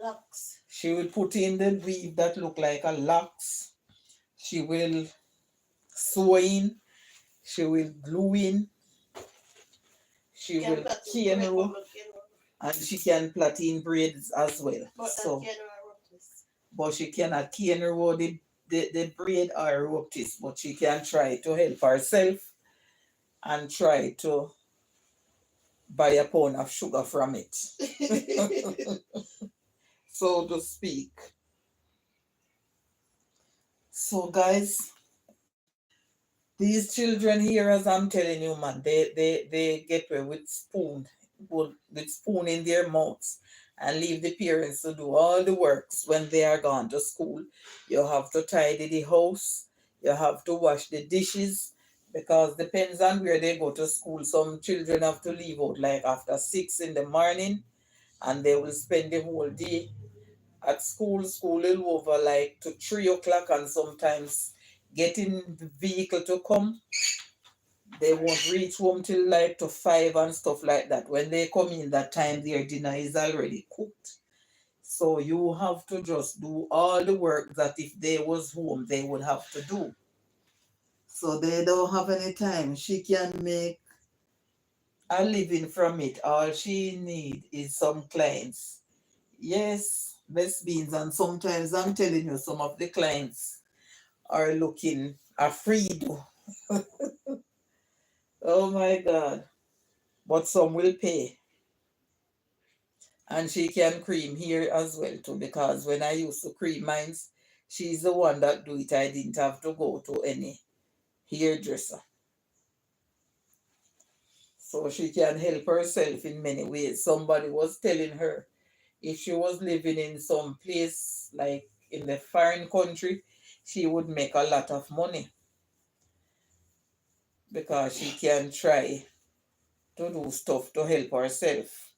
locks. She will put in the weave that look like a locks. She will sew in. She will glue in. She Can will put in cane red row, bubble, can and she can plait in braids as well. but So, that can rope this. but she cannot cane row the braid or rope this, but she can try to help herself and try to buy a pound of sugar from it, so to speak. So, guys, these children here, as I'm telling you, man, they get away with spoon in their mouths and leave the parents to do all the works when they are gone to school. You have to tidy the house, you have to wash the dishes, because depends on where they go to school. Some children have to leave out like after 6 in the morning, and they will spend the whole day at school. School will over like to 3 o'clock, and sometimes getting the vehicle to come, they won't reach home till like to 5 and stuff like that. When they come in that time, their dinner is already cooked. So you have to just do all the work that if they was home they would have to do. So they don't have any time. She can make a living from it. All she need is some clients. Yes, best beans, and sometimes I'm telling you, some of the clients are looking afraid. Oh my God. But some will pay. And she can cream here as well too, because when I used to cream mines, she's the one that do it. I didn't have to go to any hairdresser. So she can help herself in many ways. Somebody was telling her if she was living in some place like in the foreign country, she would make a lot of money because she can try to do stuff to help herself.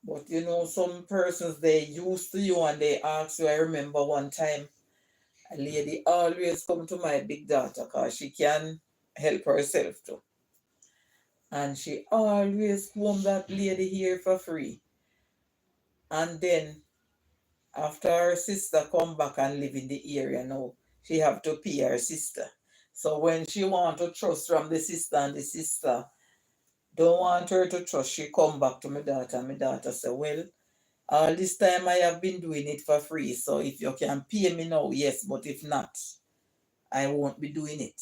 But you know, some persons they used to you and they ask you. I remember one time a lady always come to my big daughter because she can help herself too. And she always comb that lady here for free. And then after her sister come back and live in the area now, she have to pay her sister. So when she want to trust from the sister and the sister don't want her to trust, she come back to my daughter. And my daughter say, well, all this time I have been doing it for free. So if you can pay me now, yes, but if not, I won't be doing it.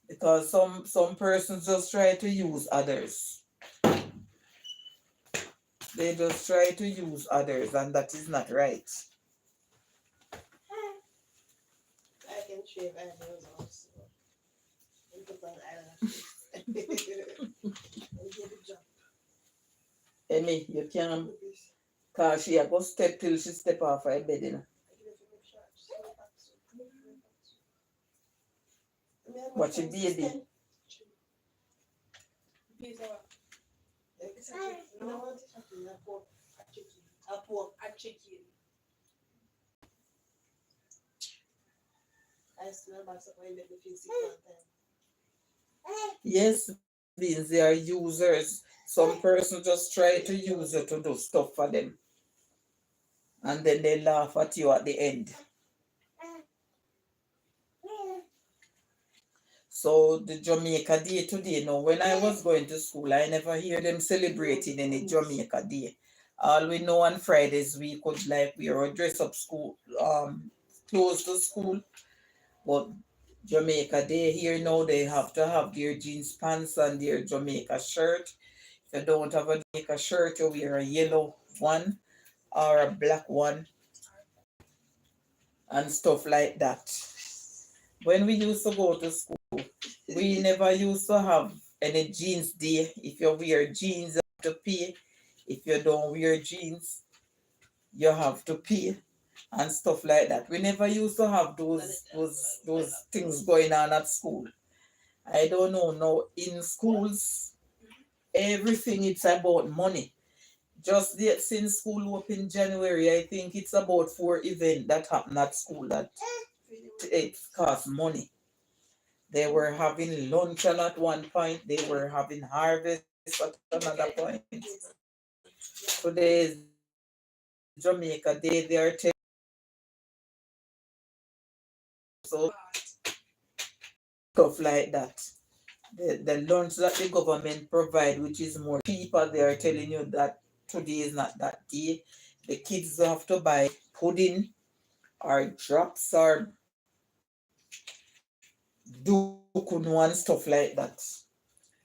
Because some persons just try to use others. They just try to use others, and that is not right. I can shave eyebrows also. And put on eyelashes. And give it jump. Emmy, you can't, cause she a go step till she step off her bed, you know. But she baby. Pizza. No, what is happening? I pork a chicken. A pork, a chicken. I still have some when they feel sick one time. Yes, beans, they are users. Some person just try to use you to do stuff for them. And then they laugh at you at the end. So the Jamaica Day today, now when I was going to school, I never hear them celebrating any Jamaica Day. All we know on Fridays we could like wear or dress up school clothes to school. But Jamaica Day here now they have to have their jeans pants and their Jamaica shirt. If you don't have a Jamaica shirt, you wear a yellow one or a black one and stuff like that. When we used to go to school, we never used to have any jeans day. If you wear jeans, you have to pay. If you don't wear jeans, you have to pay and stuff like that. We never used to have those things going on at school. I don't know now in schools, everything it's about money. Just the, since school opened January, I think it's about 4 events that happened at school that it cost money. They were having luncheon at one point. They were having harvest at another point. Today is Jamaica Day. They are taking so stuff like that. The lunch that the government provide, which is more cheaper, they are telling you that today is not that day. The kids have to buy pudding or drops or dukunu and stuff like that.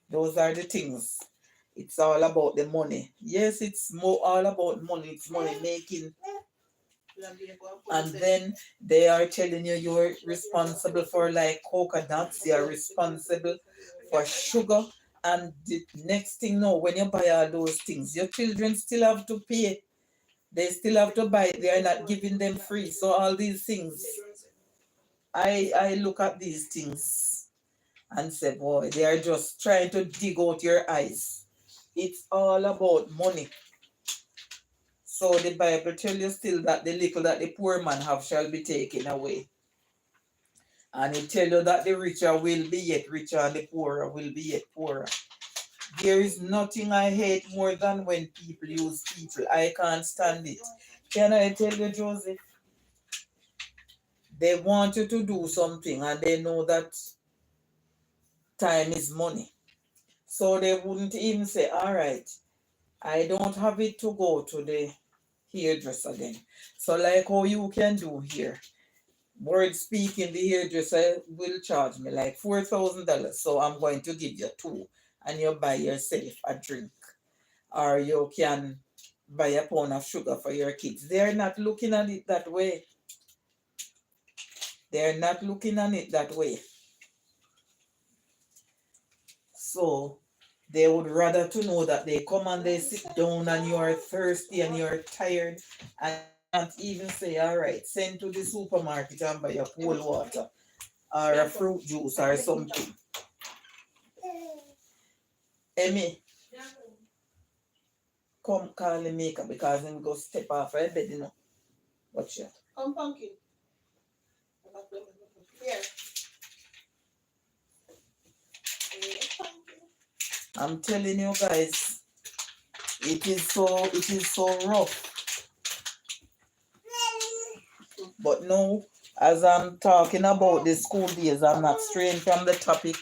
Those are the things. It's all about the money. Yes, it's more all about money. It's money making. And then they are telling you you're responsible for like coconuts, you're responsible for sugar. And the next thing now, when you buy all those things, your children still have to pay. They still have to buy it. They are not giving them free. So all these things, I look at these things and say, boy, they are just trying to dig out your eyes. It's all about money. So the Bible tells you still that the little that the poor man have shall be taken away. And it tells you that the richer will be yet richer and the poorer will be yet poorer. There is nothing I hate more than when people use people. I can't stand it. Can I tell you, Joseph? They want you to do something and they know that time is money. So they wouldn't even say, all right, I don't have it to go to the hairdresser then. So like how you can do here. Word speaking, the hairdresser will charge me like $4,000. So I'm going to give you two and you buy yourself a drink. Or you can buy a pound of sugar for your kids. They're not looking at it that way. They're not looking at it that way. So they would rather to know that they come and they sit down and you are thirsty and you're tired and can't even say, all right, send to the supermarket and buy a cold water or a fruit juice or something. Emmy, come call the maker because I'm going to step off her bed, you know. Watch it. Come, pumpkin. Here. I'm telling you guys, it is so rough. But no, as I'm talking about the school days, I'm not straying from the topic.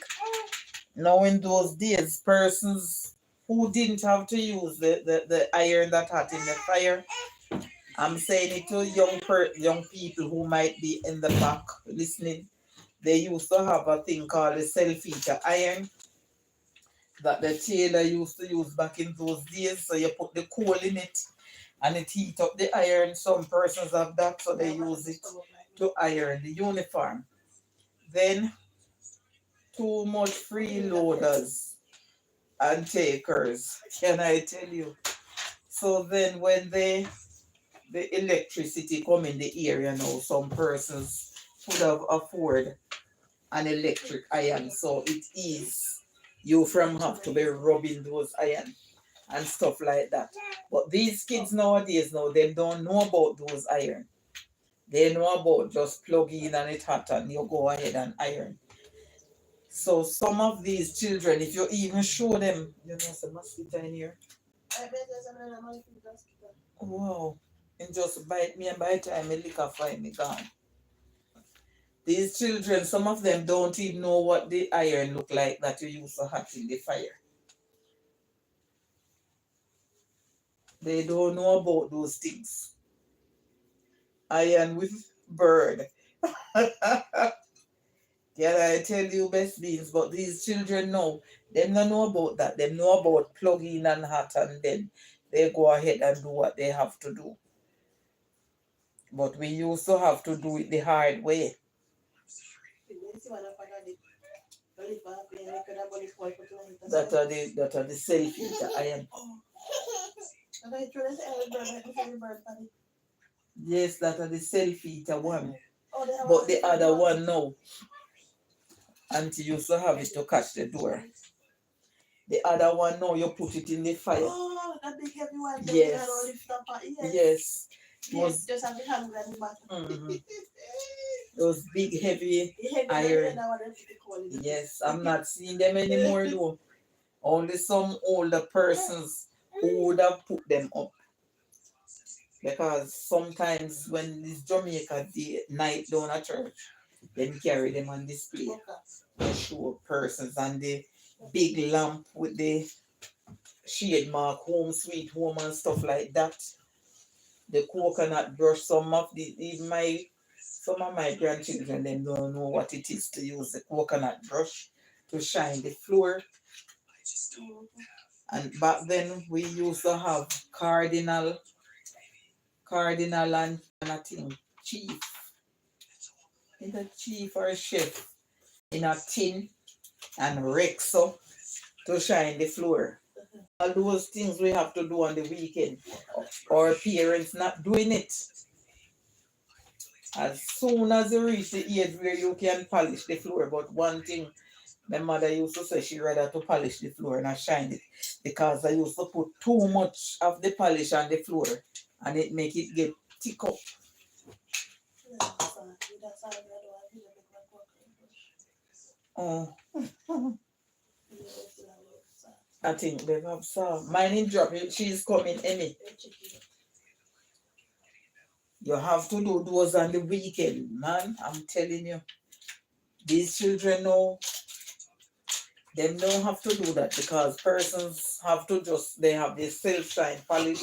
Now in those days, persons who didn't have to use the iron that hot in the fire, I'm saying it to young people who might be in the back listening. They used to have a thing called a self-heater iron that the tailor used to use back in those days. So you put the coal in it and it heat up the iron. Some persons have that, so they use it to iron the uniform. Then too much freeloaders and takers, can I tell you? So then when the electricity come in the area now, some persons could have afford an electric iron. So it is you from have to be rubbing those iron and stuff like that. But these kids nowadays now, they don't know about those iron. They know about just plug in and it hot and you go ahead and iron. So some of these children, if you even show them, you know, some mosquito in here. Wow. And just bite me and by the time I lick off, me gone. These children, some of them don't even know what the iron look like that you use to hot in the fire. They don't know about those things. Iron with bird. Can I tell you best beans? But these children know. Them don't know about that. Them know about plugging and hot, and then they go ahead and do what they have to do. But we used to have to do it the hard way. That are the self heater iron. Yes, that are the self heater one. But the other one no. Auntie used to have it to catch the door. The other one no, you put it in the fire. Oh, that big heavy one. Yes. Yes. Yes, just have the hand on the bottom. Those big heavy iron. Yes, I'm not seeing them anymore though. Only some older persons who would have put them up. Because sometimes when it's Jamaica the night down at church, then carry them on display. They show persons and the big lamp with the shade mark, home sweet home and stuff like that. The coconut brush, some of my grandchildren them don't know what it is to use the coconut brush to shine the floor. And back then we used to have cardinal and I think chief. Either chief or chef in a tin and Rexo to shine the floor. All those things we have to do on the weekend. Our parents not doing it. As soon as you reach the age where you can polish the floor, but one thing my mother used to say she rather to polish the floor and not shine it because I used to put too much of the polish on the floor and it make it get thick up. Oh. I think they have saw. Mine in drop. She's coming, Emmy. You have to do those on the weekend, man. I'm telling you. These children know them don't have to do that because persons have to they have this self-shine polish.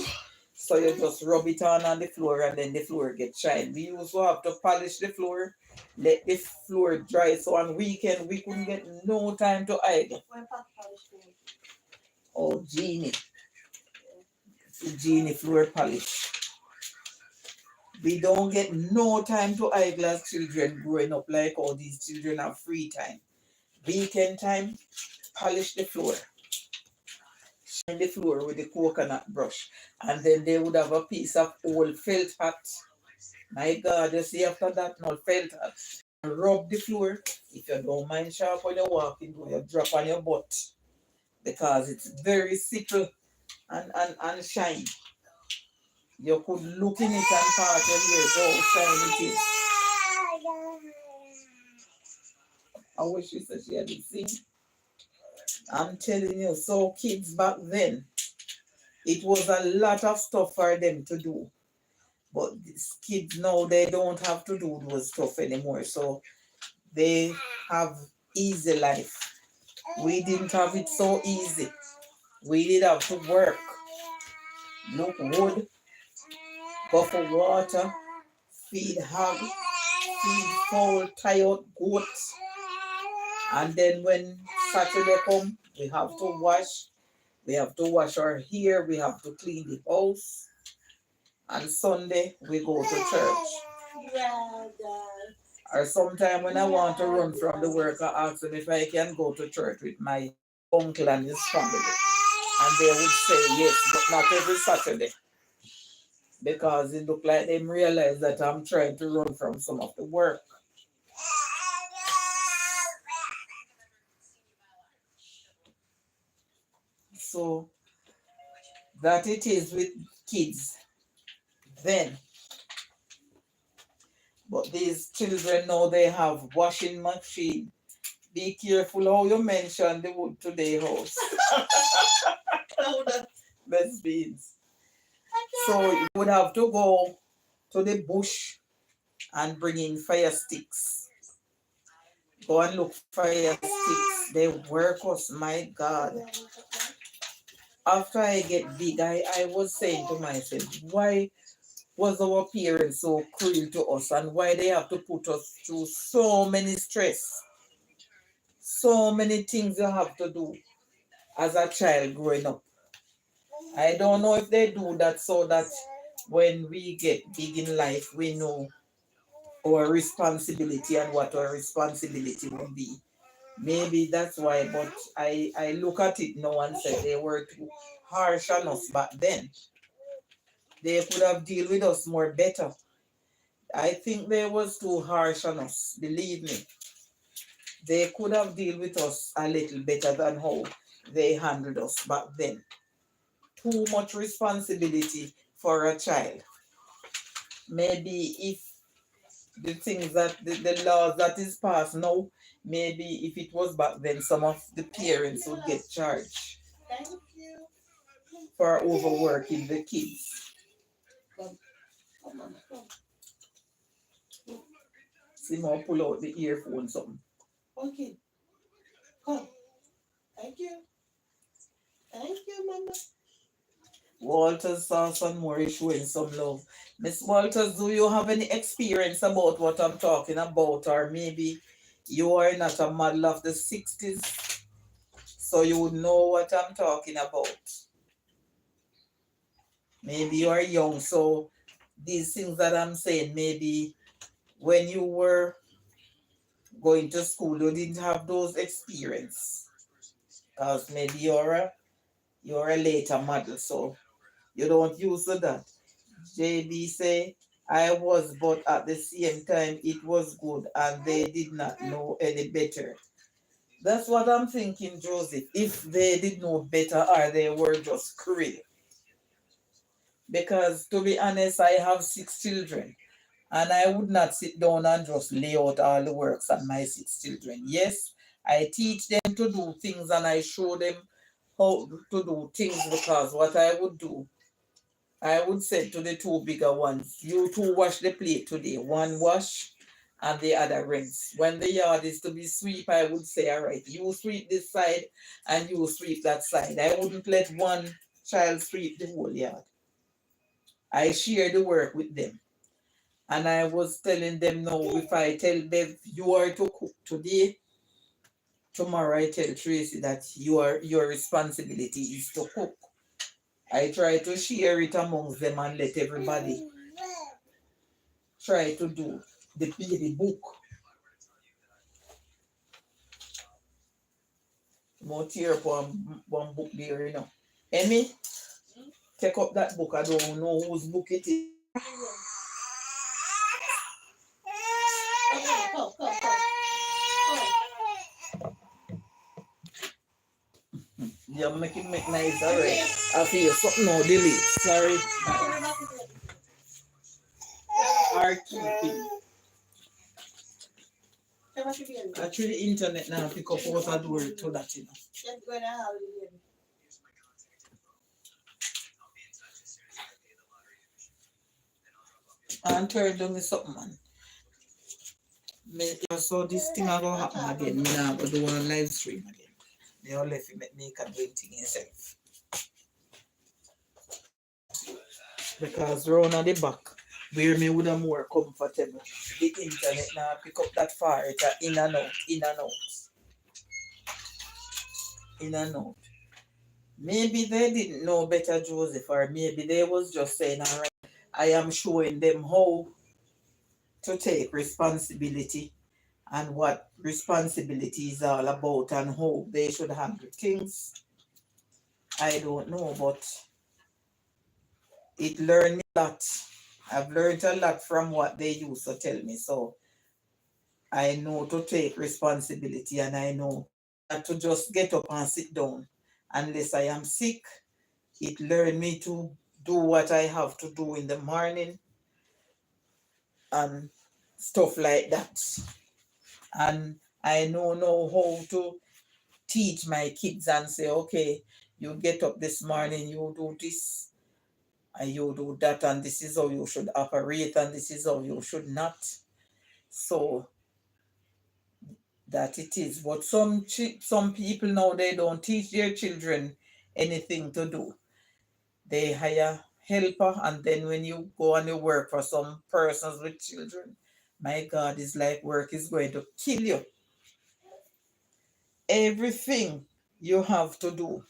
So you just rub it on the floor and then the floor gets shine. We also have to polish the floor, let the floor dry. So on weekend we couldn't get no time to idle. Oh, Genie. Genie floor polish. We don't get no time to idle as children growing up like all these children have free time. Weekend time, polish the floor. Shine the floor with the coconut brush. And then they would have a piece of old felt hat. My God, you see after that, no felt hat. Rub the floor. If you don't mind sharp when you're walking, you drop on your butt. Because it's very simple and shiny. You could look in it and part of here how shiny it is. I wish you said she had it seen. I'm telling you, so kids back then, it was a lot of stuff for them to do. But these kids now, they don't have to do those stuff anymore. So they have easy life. We didn't have it so easy. We did have to work, look wood, go for water, feed hog, feed fowl, tie out goats. And then when Saturday come, we have to wash. We have to wash our hair. We have to clean the house. And Sunday, we go to church. Or sometime when I want to run from the work, I ask them if I can go to church with my uncle and his family. And they would say yes, but not every Saturday. Because it looked like they realize that I'm trying to run from some of the work. So that it is with kids then. But these children now they have washing machine. Be careful how you mention the wood today house. Best beans. So you would have to go to the bush and bring in fire sticks Go and look for your sticks. They work us, my God. After I get big, I was saying to myself, why was our parents so cruel to us and why they have to put us through so many stress, so many things you have to do as a child growing up. I don't know if they do that so that when we get big in life, we know our responsibility and what our responsibility will be. Maybe that's why, but I look at it now and say they were too harsh on us back then. They could have dealt with us more better. I think they was too harsh on us, believe me. They could have dealt with us a little better than how they handled us back then. Too much responsibility for a child. Maybe if the things that the laws that is passed now, maybe if it was back then, some of the parents would get charged for overworking the kids. See more pull out the earphone something. Okay. Come. Thank you. Thank you, Mama. Walters saw some more showing some love. Miss Walters, do you have any experience about what I'm talking about? Or maybe you are not a model of the 60s, so you would know what I'm talking about. Maybe you are young, so these things that I'm saying, maybe when you were going to school, you didn't have those experience. Because maybe you're a later model, so you don't use that. JB say, I was, but at the same time, it was good and they did not know any better. That's what I'm thinking, Joseph. If they did know better or they were just cruel. Because to be honest, I have 6 children and I would not sit down and just lay out all the works on my 6 children. Yes, I teach them to do things and I show them how to do things because what I would do, I would say to the two bigger ones, you two wash the plate today. One wash and the other rinse. When the yard is to be sweep, I would say, all right, you sweep this side and you sweep that side. I wouldn't let one child sweep the whole yard. I share the work with them. And I was telling them now, if I tell them you are to cook today, tomorrow I tell Tracy that your responsibility is to cook. I try to share it amongst them and let everybody try to do the book. More tear up one book there, you know. Emmy, take up that book. I don't know whose book it is. Okay, come, come, come. You're making make nice, alright. I feel something now, delete. Sorry. Are keeping. Actually, the internet now pick up what I do to that, you know. And turn down me something, man. So this thing I gonna happen again. Me now go do one live stream again. They all left me can do thing himself. Because round at the back, where me would have more comfortable. The internet now pick up that far. It's a in and out, in and out, in and out. Maybe they didn't know better, Joseph, or maybe they was just saying, all right, I am showing them how to take responsibility and what responsibility is all about and how they should handle things. I don't know, but it learned me a lot. I've learned a lot from what they used to tell me. So I know to take responsibility and I know not to just get up and sit down unless I am sick. It learned me to do what I have to do in the morning and stuff like that. And I know now how to teach my kids and say, okay, you get up this morning, you do this and you do that, and this is how you should operate, and this is how you should not. So that it is. But some people now, they don't teach their children anything to do. They hire helper, and then when you go and you work for some persons with children, my God, it's like work is going to kill you. Everything you have to do.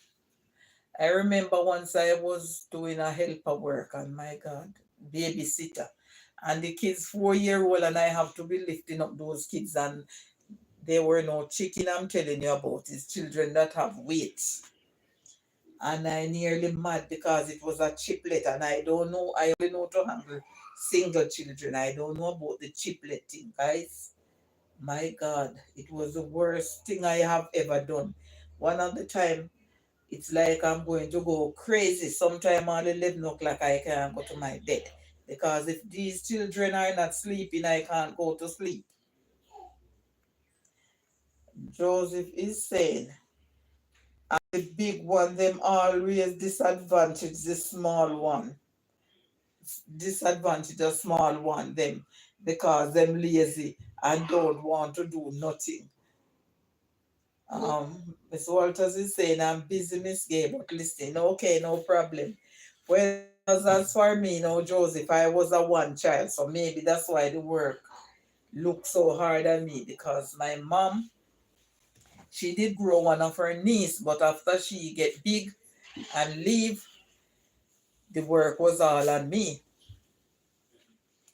I remember once I was doing a helper work, and my God, babysitter, and the kids 4 year old, and I have to be lifting up those kids, and they were no chicken. I'm telling you about. It's children that have weight, and I nearly mad because it was a chiplet, and I don't know. I only know to handle single children. I don't know about the chiplet thing, guys. My God, it was the worst thing I have ever done. One of the time, it's like I'm going to go crazy. Sometime at 11 o'clock, I can't go to my bed. Because if these children are not sleeping, I can't go to sleep. Joseph is saying, and the big one, them always disadvantage the small one. Disadvantage the small one, them, because them lazy and don't want to do nothing. Miss Walters is saying, I'm busy, Miss Gay, but listening. Okay, no problem. Well, as for me, no, Joseph, I was a one child, so maybe that's why the work looked so hard on me, because my mom, she did grow one of her niece, but after she get big and leave, the work was all on me.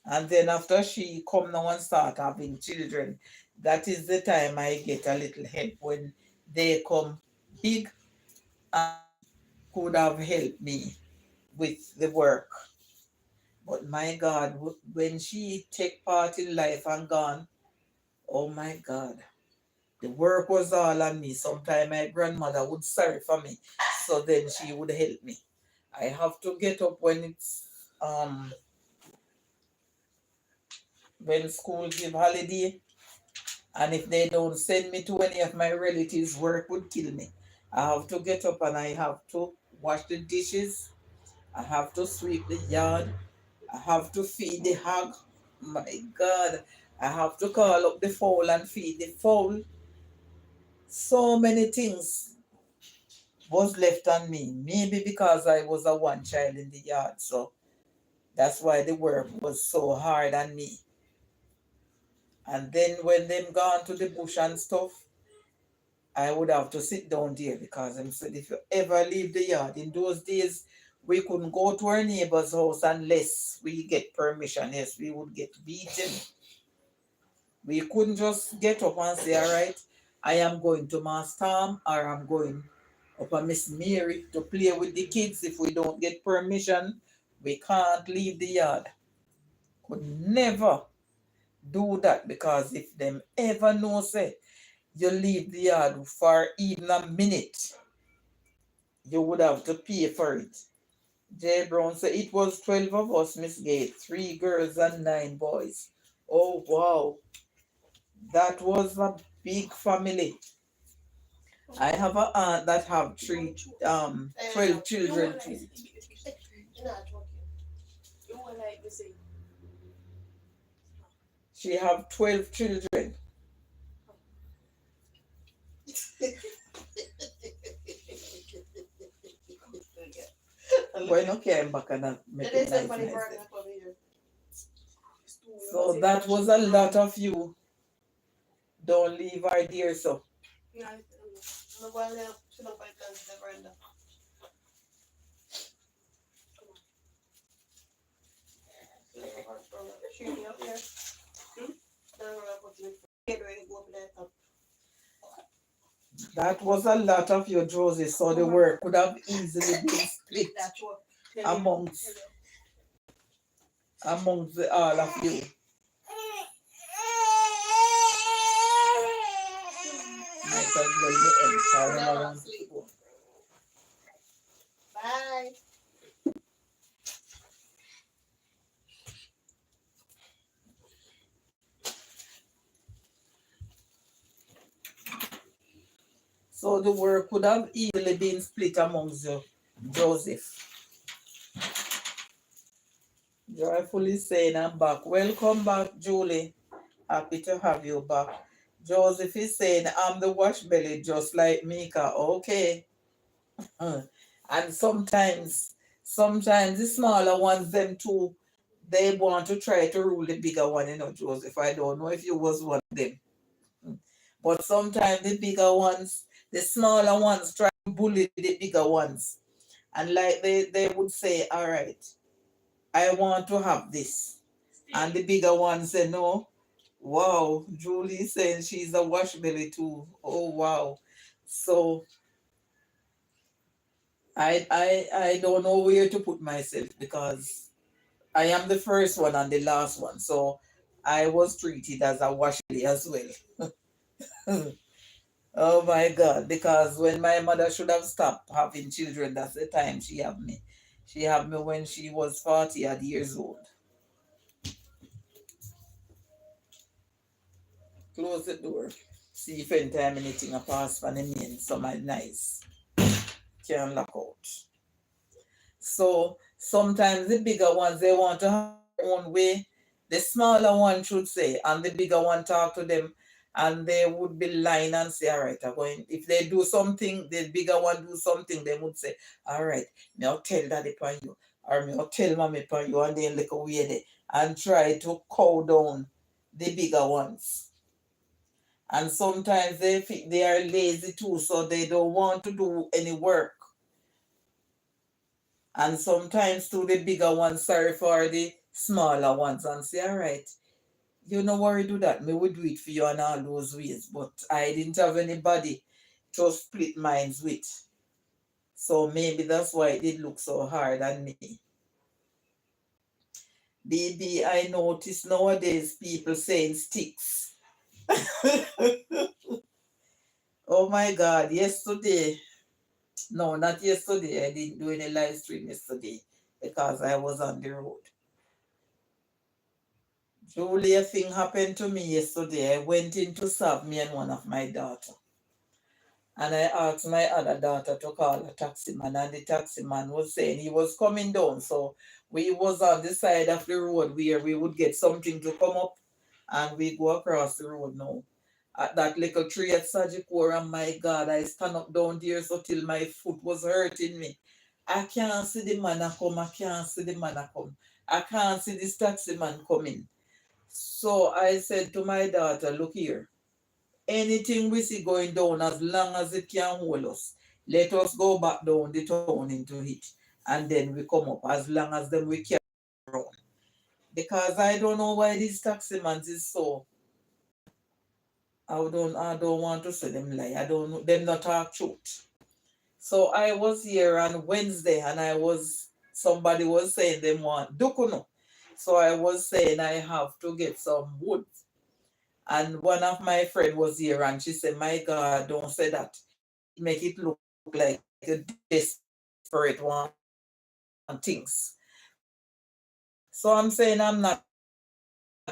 And then after she come now and start having children, that is the time I get a little help when they come big and could have helped me with the work. But my God, when she take part in life and gone, oh my God, the work was all on me. Sometimes my grandmother would sorry for me, so then she would help me. I have to get up when school give holiday, and if they don't send me to any of my relatives, work would kill me. I have to get up and I have to wash the dishes. I have to sweep the yard. I have to feed the hog. My God, I have to call up the fowl and feed the fowl. So many things was left on me. Maybe because I was a one child in the yard, so that's why the work was so hard on me. And then when them gone to the bush and stuff, I would have to sit down there because them said if you ever leave the yard, in those days we couldn't go to our neighbor's house unless we get permission. Yes, we would get beaten. We couldn't just get up and say, all right, I am going to Mass Tom, or I'm going up at Miss Mary to play with the kids. If we don't get permission, we can't leave the yard. Could never do that, because if them ever know say you leave the yard for even a minute, you would have to pay for it. Jay Brown said it was 12 of us, Miss Gate, 3 girls and 9 boys. Oh wow, that was a big family. I have an aunt that have 12 children too. You're not joking. You were like the same. She have 12 children. When okay, I'm back and make it nice, nice. So that was a lot of you. Don't leave her dear, so. That was a lot of you, Josie, so the work could have easily been split amongst all of you. Might as well be end, sorry, I want to go. Bye. So the work could have easily been split amongst you, Joseph. Joyfully saying I'm back. Welcome back, Julie. Happy to have you back. Joseph is saying, I'm the wash belly, just like Mika. Okay. Uh, And sometimes the smaller ones, them too, they want to try to rule the bigger one, Joseph. I don't know if you was one of them. Mm. But sometimes the bigger ones, the smaller ones try to bully the bigger ones. And like they would say, all right, I want to have this. And the bigger ones say, no. Wow, Julie saying she's a wash belly too. Oh wow. So I don't know where to put myself because I am the first one and the last one. So I was treated as a wash belly as well. Oh my God. Because when my mother should have stopped having children, that's the time she had me. She had me when she was 40 odd years old. Close the door. See if anytime anything a pass for the main, some are nice. Can lock out. So sometimes the bigger ones they want to have their own way. The smaller one should say, and the bigger one talk to them, and they would be lying and say, all right, I'm going. If they do something, the bigger one do something, they would say, all right, me I'll tell daddy upon you, or me I'll tell mommy upon you, and then look away there and try to cow down the bigger ones. And sometimes they are lazy too, so they don't want to do any work. And sometimes too the bigger ones sorry for the smaller ones and say, all right, you no worry do that. Me would do it for you in all those ways. But I didn't have anybody to split minds with. So maybe that's why it did look so hard on me. Baby, I notice nowadays people saying sticks. Oh my God, yesterday. No, not yesterday. I didn't do any live stream yesterday because I was on the road. Julie, a thing happened to me yesterday. I went in to serve me and one of my daughter. And I asked my other daughter to call a taxi man, and the taxi man was saying he was coming down. So we was on the side of the road where we would get something to come up and we go across the road now. At that little tree at Sajikura, my God, I stand up down there so till my foot was hurting me. I can't see the man a come, I can't see the man a come. I can't see this taxi man coming. So I said to my daughter, look here, anything we see going down, as long as it can hold us, let us go back down the town into it. And then we come up as long as them we carry around. Because I don't know why these taxi man is so. I don't want to say them lie. I don't know them not talk truth. So I was here on Wednesday and somebody was saying they want dukuno. So I was saying I have to get some wood. And one of my friend was here and she said, my God, don't say that. Make it look like a desperate one things. So I'm saying I'm not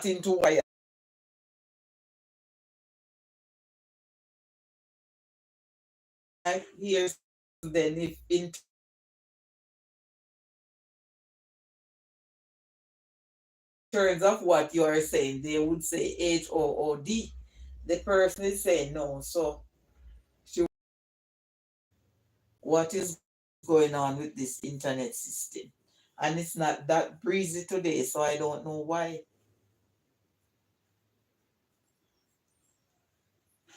into wire. I hear then if in terms of what you are saying, they would say HOOD. The person is saying no. So she, what is going on with this internet system? And it's not that breezy today, so I don't know why.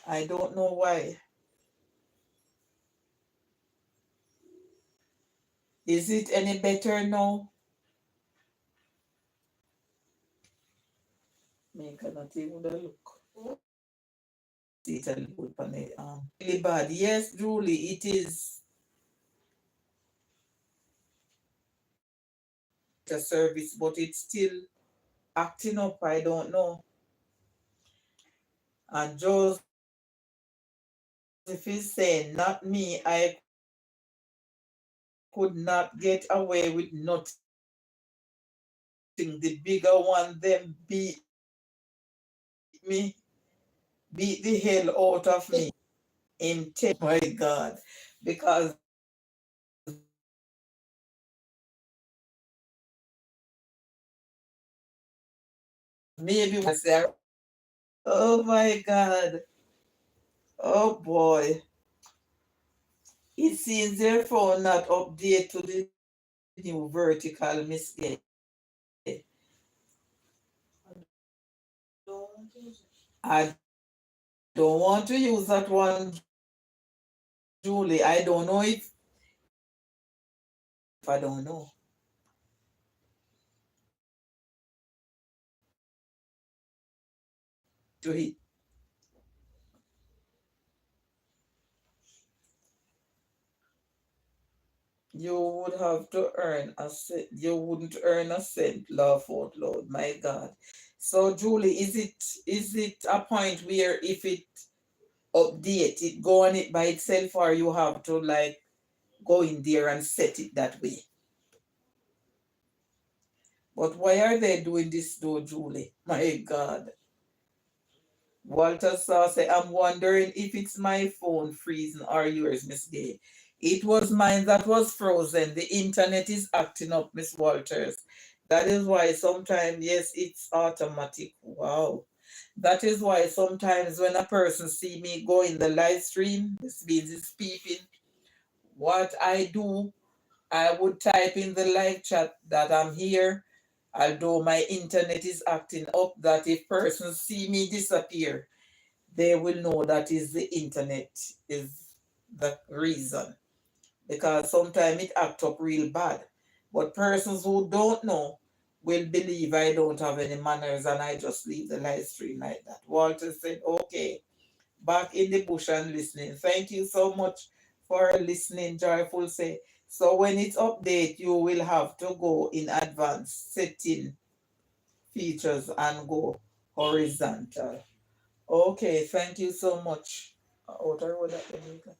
I don't know why. Is it any better now? Me cannot even look. See it a little bit on the really bad. Yes, Julie, it is a service, but it's still acting up. I don't know. And Joseph is saying, not me. I could not get away with nothing. The bigger one them me, beat the hell out of me in 10. My God. Because maybe once Oh my God. Oh boy. It seems their phone not update to the new vertical, Miss Gay. Don't want to use it. I don't want to use that one, Julie. I don't know if I don't know. To it. You would have to earn a cent. You wouldn't earn a cent, laugh out loud. My God. So Julie, is it a point where if it update, it go on it by itself, or you have to like go in there and set it that way? But why are they doing this though, Julie? My God. Walter Saw say, I'm wondering if it's my phone freezing or yours, Miss Gay. It was mine that was frozen. The internet is acting up, Miss Walters. That is why sometimes, yes, it's automatic. Wow. That is why sometimes when a person see me go in the live stream, this means it's peeping. What I do, I would type in the live chat that I'm here, although my internet is acting up, that if persons see me disappear, they will know that is the internet is the reason. Because sometimes it act up real bad. But persons who don't know will believe I don't have any manners and I just leave the live stream like that. Walter said, okay, back in the bush and listening. Thank you so much for listening, Joyful say. So when it's update, you will have to go in advanced setting features and go horizontal. Okay, thank you so much. Outer road at Jamaica.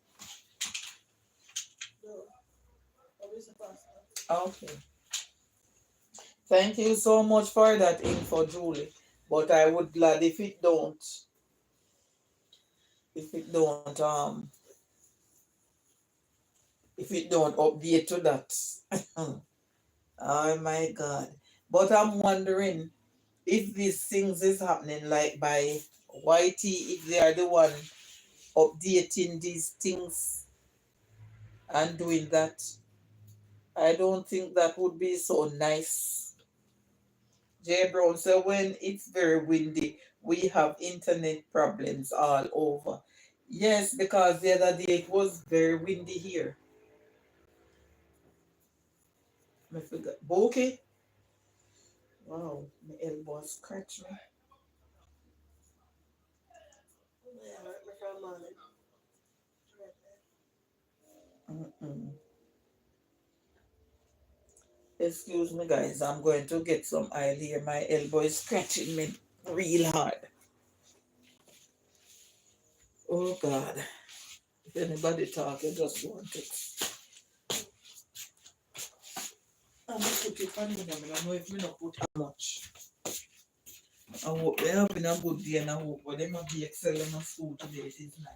No. What is the pasta? Okay. Thank you so much for that info, Julie. But I would glad if it don't if it don't update to that. Oh my God. But I'm wondering if these things is happening like by YT, if they are the one updating these things and doing that. I don't think that would be so nice. Jay Brown said when it's very windy, we have internet problems all over. Yes, because the other day it was very windy here. I forgot. Bokeh? Wow, my elbow scratch me. Yeah, I hurt me from morning. Mm-mm. Excuse me, guys. I'm going to get some oil here. My elbow is scratching me real hard. Oh God. If anybody talk, I just want it. I'm gonna put it on him. I don't know if me not put how much. I hope they have been a good day and I hope but they might be excelling on school today. It is nice.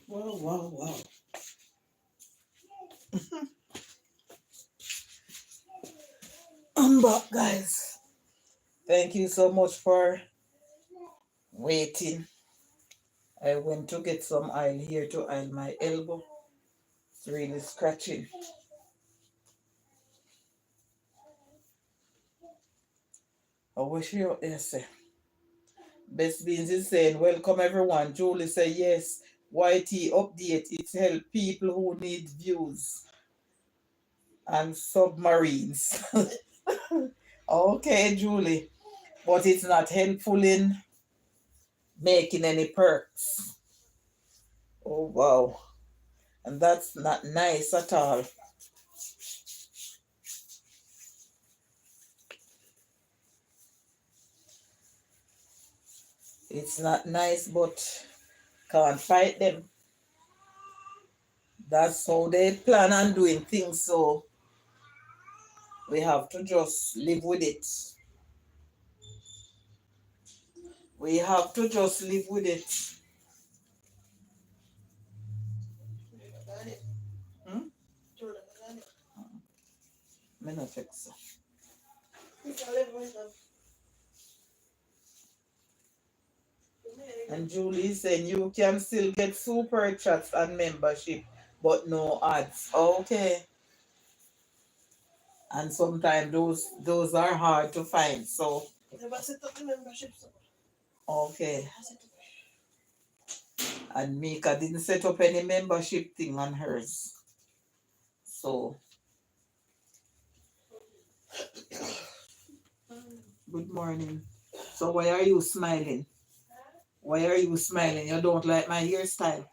Wow, wow, wow. I'm back, guys. Thank you so much for waiting. I went to get some oil here to oil my elbow. It's really scratching. I wish you yes. Best Beans is saying, welcome everyone. Julie say yes. YT update. It help people who need views and submarines. Okay, Julie. But it's not helpful in making any perks. Oh wow. And that's not nice at all. It's not nice, but can't fight them. That's how they plan on doing things, so we have to just live with it. We have to just live with it. Hmm? Me not think so. And Julie is saying you can still get super chats and membership, but no ads. Okay. And sometimes those are hard to find. So Never set up the membership. okay. And Mika didn't set up any membership thing on hers. So good morning. So why are you smiling? Why are you smiling? You don't like my hairstyle?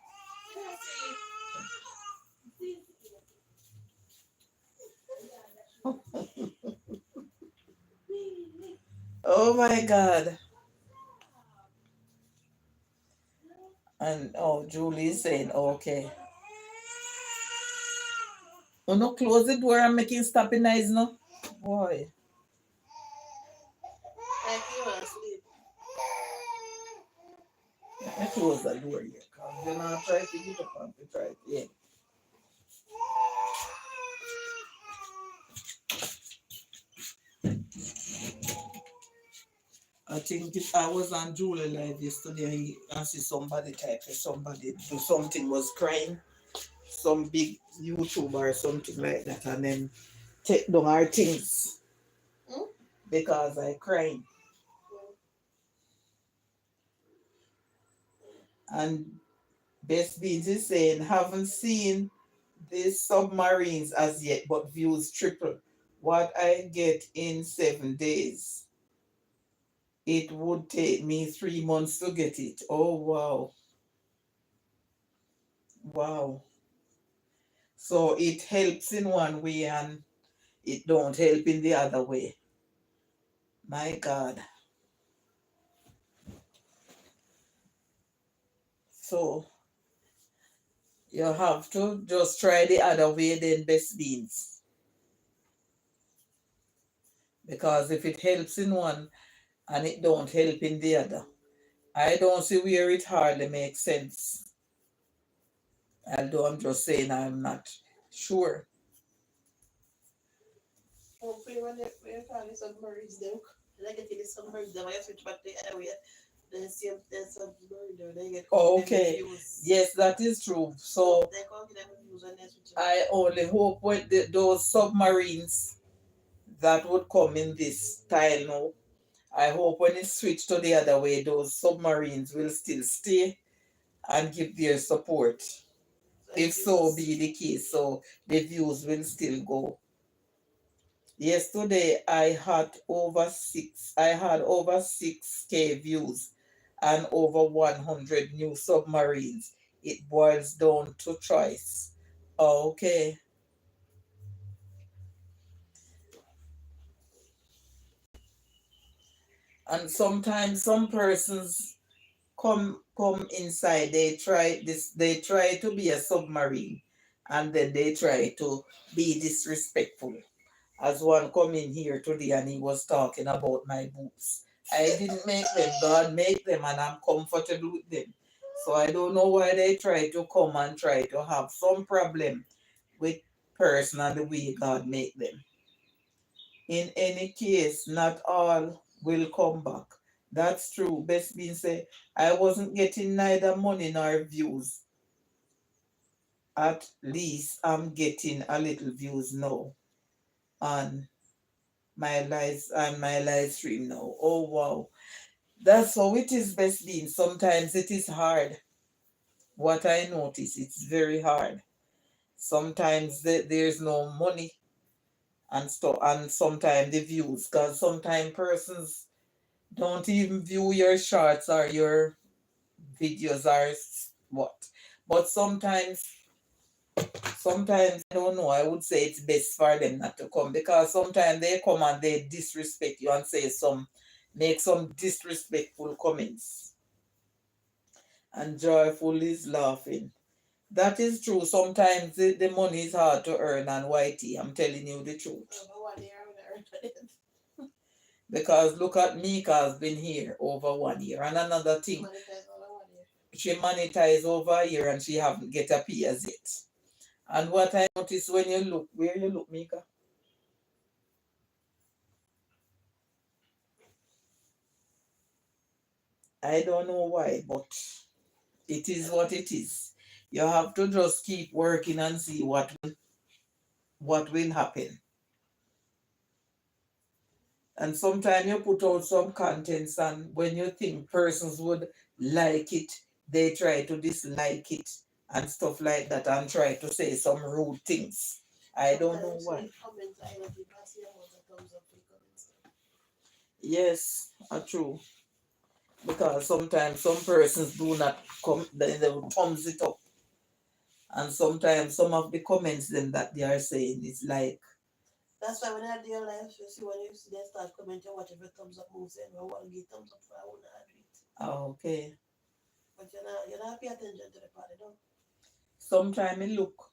Oh my God. And oh, Julie is saying, okay. Oh no, close the door and making stopping noise no. Boy. Like you want to sleep. Let me close the door here. Cause you're not trying to get up and to try it. Yeah. I think I was on Julie Live yesterday and see somebody type somebody do something was crying. Some big YouTuber or something like that and then take down our things because I crying. And Best Beans is saying, haven't seen these submarines as yet, but views triple what I get in 7 days. It would take me 3 months to get it. Oh wow. Wow. So it helps in one way and it don't help in the other way. My God. So you have to just try the other way then Best Beans. Because if it helps in one and it don't help in the other, I don't see where it hardly makes sense. Although I'm just saying I'm not sure. Hopefully when they find the submarines, them, they get to the submarines, they might switch back to the other way. Then see the submarine, they get Okay. views. Yes, that is true. So They can't get them views and they switch. I only hope with those submarines that would come in this style now. I hope when it switch to the other way, those submarines will still stay and give their support. If so be the case, so the views will still go. Yesterday I had over 6K views and over 100 new submarines. It boils down to choice. Okay. And sometimes some persons come inside, they try to be a submarine and then they try to be disrespectful. As one come in here today and he was talking about my boobs. I didn't make them, God made them and I'm comfortable with them. So I don't know why they try to come and try to have some problem with person and the way God made them. In any case, not all will come back. That's true. Best being said, I wasn't getting neither money nor views. At least I'm getting a little views now on my live stream now. Oh wow. That's how it is, best being. Sometimes it is hard. What I notice, it's very hard. Sometimes there's no money and stuff, and sometimes the views, because sometimes persons don't even view your shorts or your videos or what. But sometimes I don't know. I would say it's best for them not to come, because sometimes they come and they disrespect you and make some disrespectful comments. And Joyful is laughing. That is true. Sometimes the money is hard to earn on YT. I'm telling you the truth. Over 1 year, I would earn it. Because look at Mika has been here over 1 year. And another thing, Monetize over 1 year. she monetized over a year and she haven't get a pay as yet. And what I notice when you look, where you look, Mika? I don't know why, but it is what it is. You have to just keep working and see what will happen. And sometimes you put out some contents, and when you think persons would like it, they try to dislike it and stuff like that and try to say some rude things. I don't know Sometimes why. in comments, I don't even see how the thumbs up in comments. Yes, true. Because sometimes some persons do not come, they will thumbs it up. And sometimes some of the comments then that they are saying is like, That's why when I do your live, you see when you see they start commenting whatever thumbs up moves in, I want to give thumbs up for I want to do it. oh, okay. But you're not pay attention to the party, don't. Sometimes it look,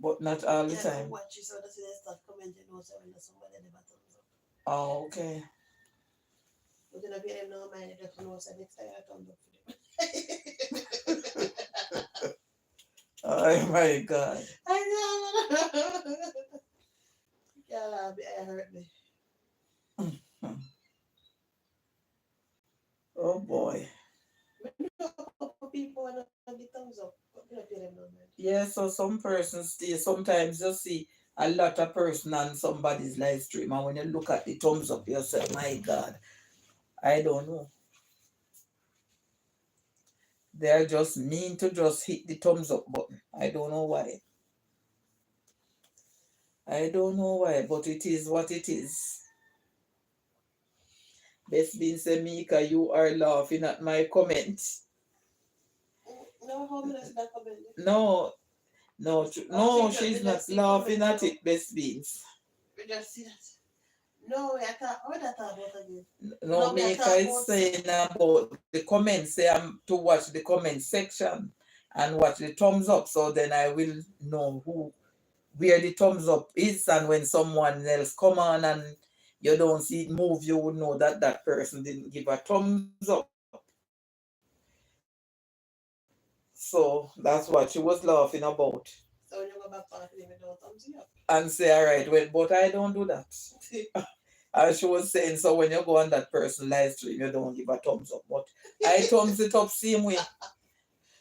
but not all the Yeah, time. watch it so that they start commenting also when somebody never thumbs up. Oh, okay. But you know, if you them no mind, they just know say next time I thumbs up for them. Oh my God. I know. Yeah, it hurt me. Oh boy. People want to give thumbs up, but you know, pay them no mind. Yeah, so some persons stay. Sometimes you see a lot of person on somebody's live stream, and when you look at the thumbs up, you say, "My God, I don't know." They are just mean to just hit the thumbs up button. I don't know why. I don't know why, but it is what it is. Best being say, Mika, you are laughing at my comment. No, how many that comment? No, no, no, she's not laughing at it, Best Beans. We just see that. No, I thought, what I thought about again? No, No, me I Mika thought is about saying about the comments. Say I'm to watch the comment section and watch the thumbs up, so then I will know where the thumbs up is, and when someone else come on and you don't see it move, you would know that that person didn't give a thumbs up. So that's what she was laughing about. So when you go back to the without thumbs up. And say, all right, well, but I don't do that. And she was saying, so when you go on that person live stream, you don't give a thumbs up. But I thumbs it up same way.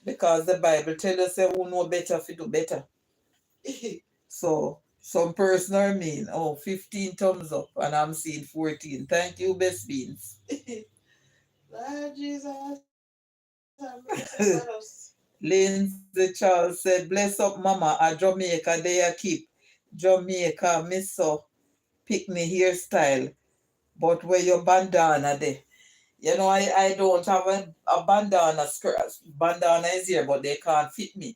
Because the Bible tells us who know better if you do better. So some person are mean, 15 thumbs up, and I'm seeing 14. Thank you, Best Beans. Lord Jesus. Have Lindsay Charles said, bless up mama, a Jamaica they a keep. Jamaica, miss so pick me hairstyle. But where your bandana there? You know, I don't have a bandana skirt. Bandana is here, but they can't fit me.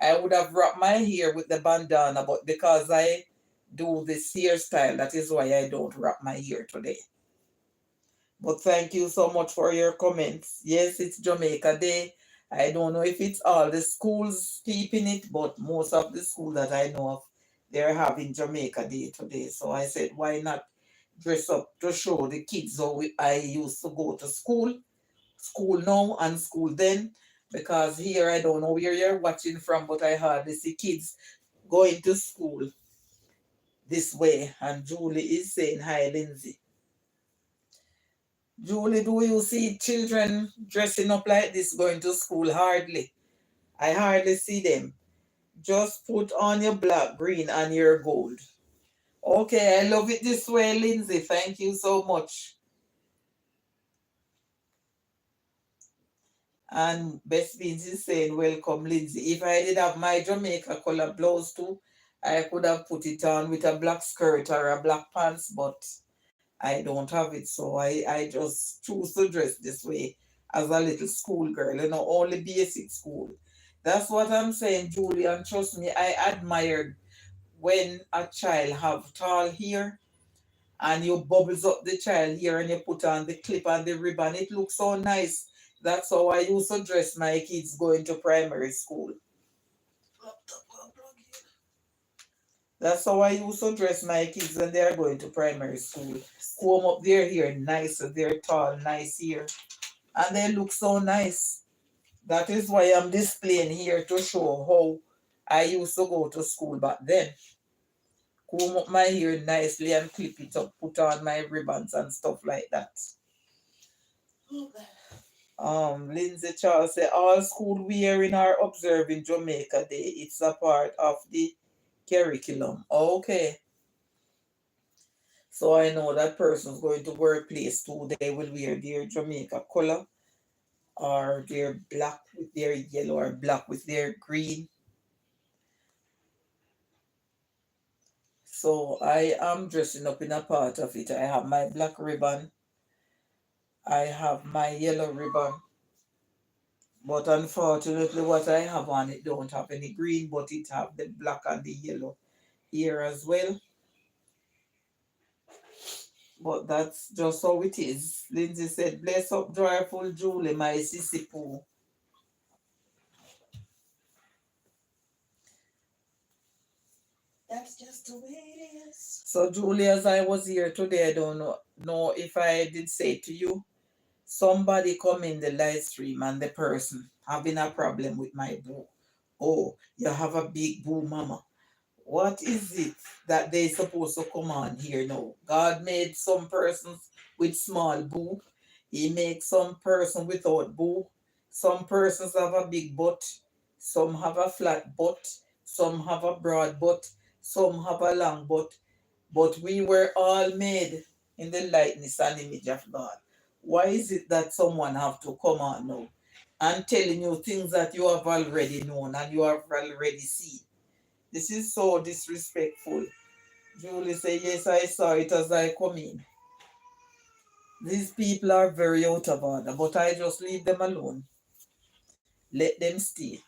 I would have wrapped my hair with the bandana, but because I do this hairstyle, that is why I don't wrap my hair today. But thank you so much for your comments. Yes, it's Jamaica Day. I don't know if it's all the schools keeping it, but most of the schools that I know of, they're having Jamaica Day today. So I said, why not dress up to show the kids how I used to go to school now and school then, because here I don't know where you're watching from, but I hardly see kids going to school this way. And Julie is saying hi, Lindsay. Julie, do you see children dressing up like this going to school? Hardly. I hardly see them. Just put on your black, green, and your gold. Okay, I love it this way, Lindsay. Thank you so much. And Best Beans is saying, welcome, Lindsay. If I did have my Jamaica color blouse too, I could have put it on with a black skirt or a black pants, but I don't have it. So I just choose to dress this way as a little school girl, only basic school. That's what I'm saying, Julie. And trust me, I admired when a child have tall hair and you bubbles up the child here and you put on the clip and the ribbon. It looks so nice. That's how I used to dress my kids going to primary school. That's how I used to dress my kids when they are going to primary school. Comb up their hair nice, so they're tall, nice hair. And they look so nice. That is why I'm displaying here to show how I used to go to school back then. Comb up my hair nicely and clip it up, put on my ribbons and stuff like that. Lindsay Charles said, all school wearing are observing Jamaica Day. It's a part of the curriculum. Okay. So I know that person's going to workplace too. They will wear their Jamaica color or their black with their yellow or black with their green. So I am dressing up in a part of it. I have my black ribbon. I have my yellow ribbon. But unfortunately what I have on it don't have any green, but it have the black and the yellow here as well. But that's just how it is. Lindsay said, bless up joyful Julie, my sissy poo. That's just the way it is. So Julie, as I was here today, I don't know if I did say to you, somebody come in the live stream and the person having a problem with my boo. Oh, you have a big boo, mama. What is it that they supposed to come on here now? God made some persons with small boo. He makes some person without boo. Some persons have a big butt. Some have a flat butt. Some have a broad butt. Some have a long butt. But we were all made in the likeness and image of God. Why is it that someone have to come on now and telling you things that you have already known and you have already seen? This is so disrespectful. Julie said, yes, I saw it as I come in. These people are very out of order, but I just leave them alone. Let them stay.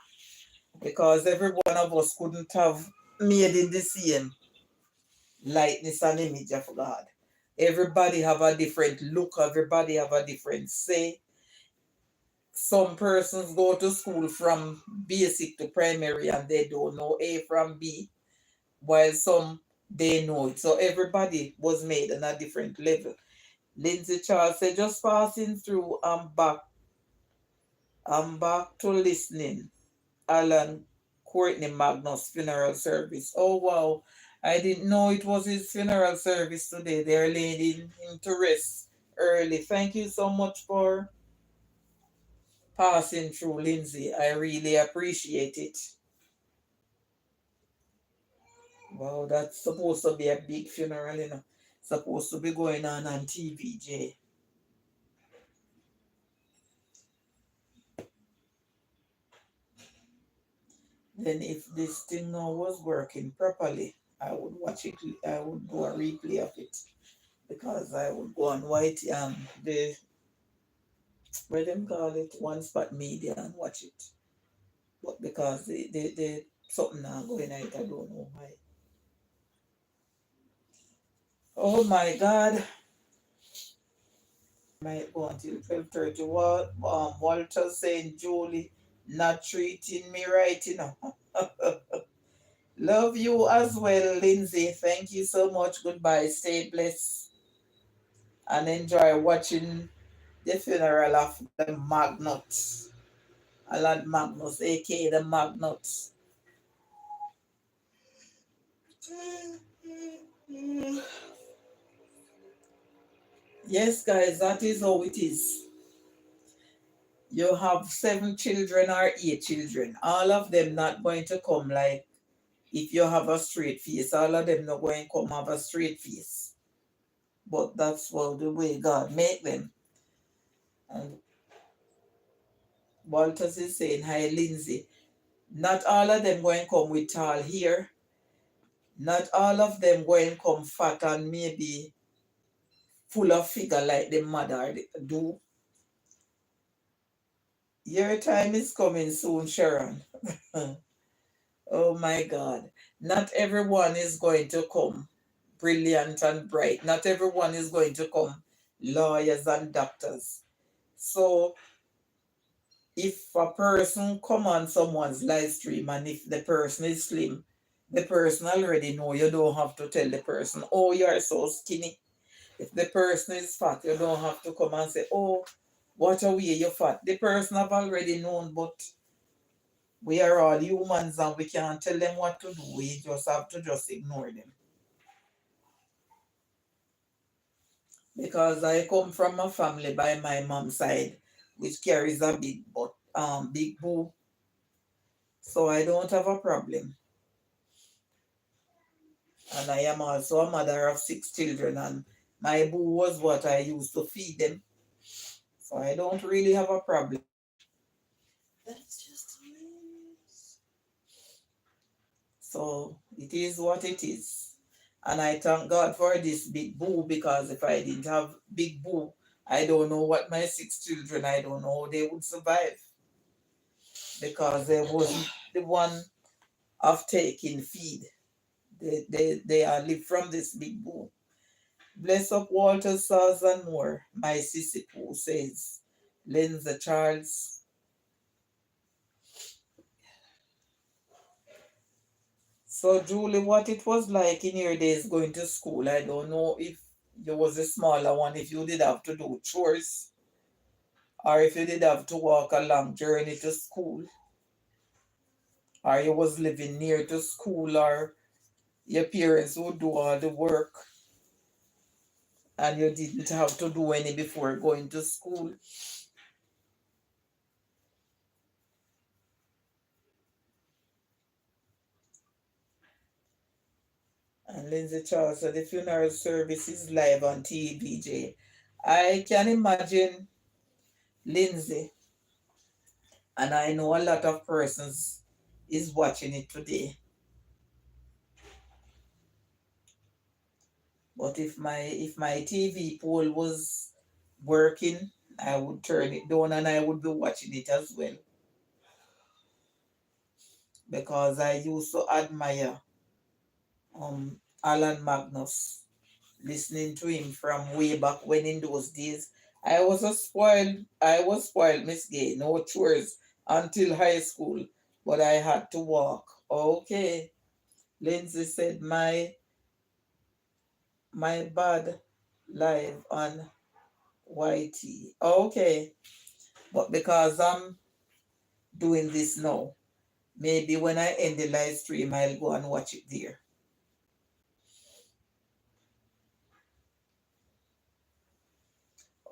Because every one of us couldn't have made in the same likeness and image of God. Everybody have a different look, everybody have a different say. Some persons go to school from basic to primary and they don't know A from B, while some they know it. So everybody was made on a different level. Lindsay Charles said, just passing through, I'm back. I'm back to listening. Alan Courtney Magnus funeral service. Oh wow. I didn't know it was his funeral service today. They're laying him to rest early. Thank you so much for passing through, Lindsay. I really appreciate it. Wow, that's supposed to be a big funeral. Supposed to be going on TVJ. Then if this thing now was working properly, I would watch it. I would do a replay of it because I would go on white the what them call it, One Spot Media and watch it. But because the something now going on, I don't know why. Oh my God. Might go until 12:30. Walter saying Julie not treating me right. Love you as well, Lindsay. Thank you so much. Goodbye. Stay blessed and enjoy watching the funeral of the Magnots. Alan Magnus, aka the Magnots. Yes, guys, that is how it is. You have 7 children or 8 children. All of them not going to come like if you have a straight face, all of them not going to come have a straight face. But that's well the way God made them. And Walters is saying, hi Lindsay, not all of them going to come with tall hair. Not all of them going to come fat and maybe full of figure like the mother do. Your time is coming soon, Sharon. Oh my God. Not everyone is going to come brilliant and bright. Not everyone is going to come lawyers and doctors. So if a person come on someone's live stream and if the person is slim, the person already know. You don't have to tell the person, oh, you're so skinny. If the person is fat, you don't have to come and say, oh, what a way you're fat. The person have already known, but we are all humans and we can't tell them what to do. We just have to just ignore them. Because I come from a family by my mom's side, which carries a big boo. So I don't have a problem. And I am also a mother of 6 children, and my boo was what I used to feed them. So I don't really have a problem. That's just hilarious. So it is what it is. And I thank God for this big boo, because if I didn't have big boo, I don't know what my 6 children, I don't know how they would survive. Because they wasn't the one of taking feed. They are live from this big boo. Bless up Walter, Saws and more. My sissy Pooh says, Lindsay Charles. So Julie, what it was like in your days going to school? I don't know if you was a smaller one, if you did have to do chores, or if you did have to walk a long journey to school, or you was living near to school, or your parents would do all the work and you didn't have to do any before going to school. And Lindsay Charles said the funeral service is live on TVJ. I can imagine, Lindsay, and I know a lot of persons is watching it today. But if my TV pole was working, I would turn it down and I would be watching it as well. Because I used to admire Alan Magnus, listening to him from way back when in those days. I was spoiled, Miss Gay, no chores until high school, but I had to walk. Okay. Lindsay said my bad live on YT. Okay. But because I'm doing this now, maybe when I end the live stream, I'll go and watch it there.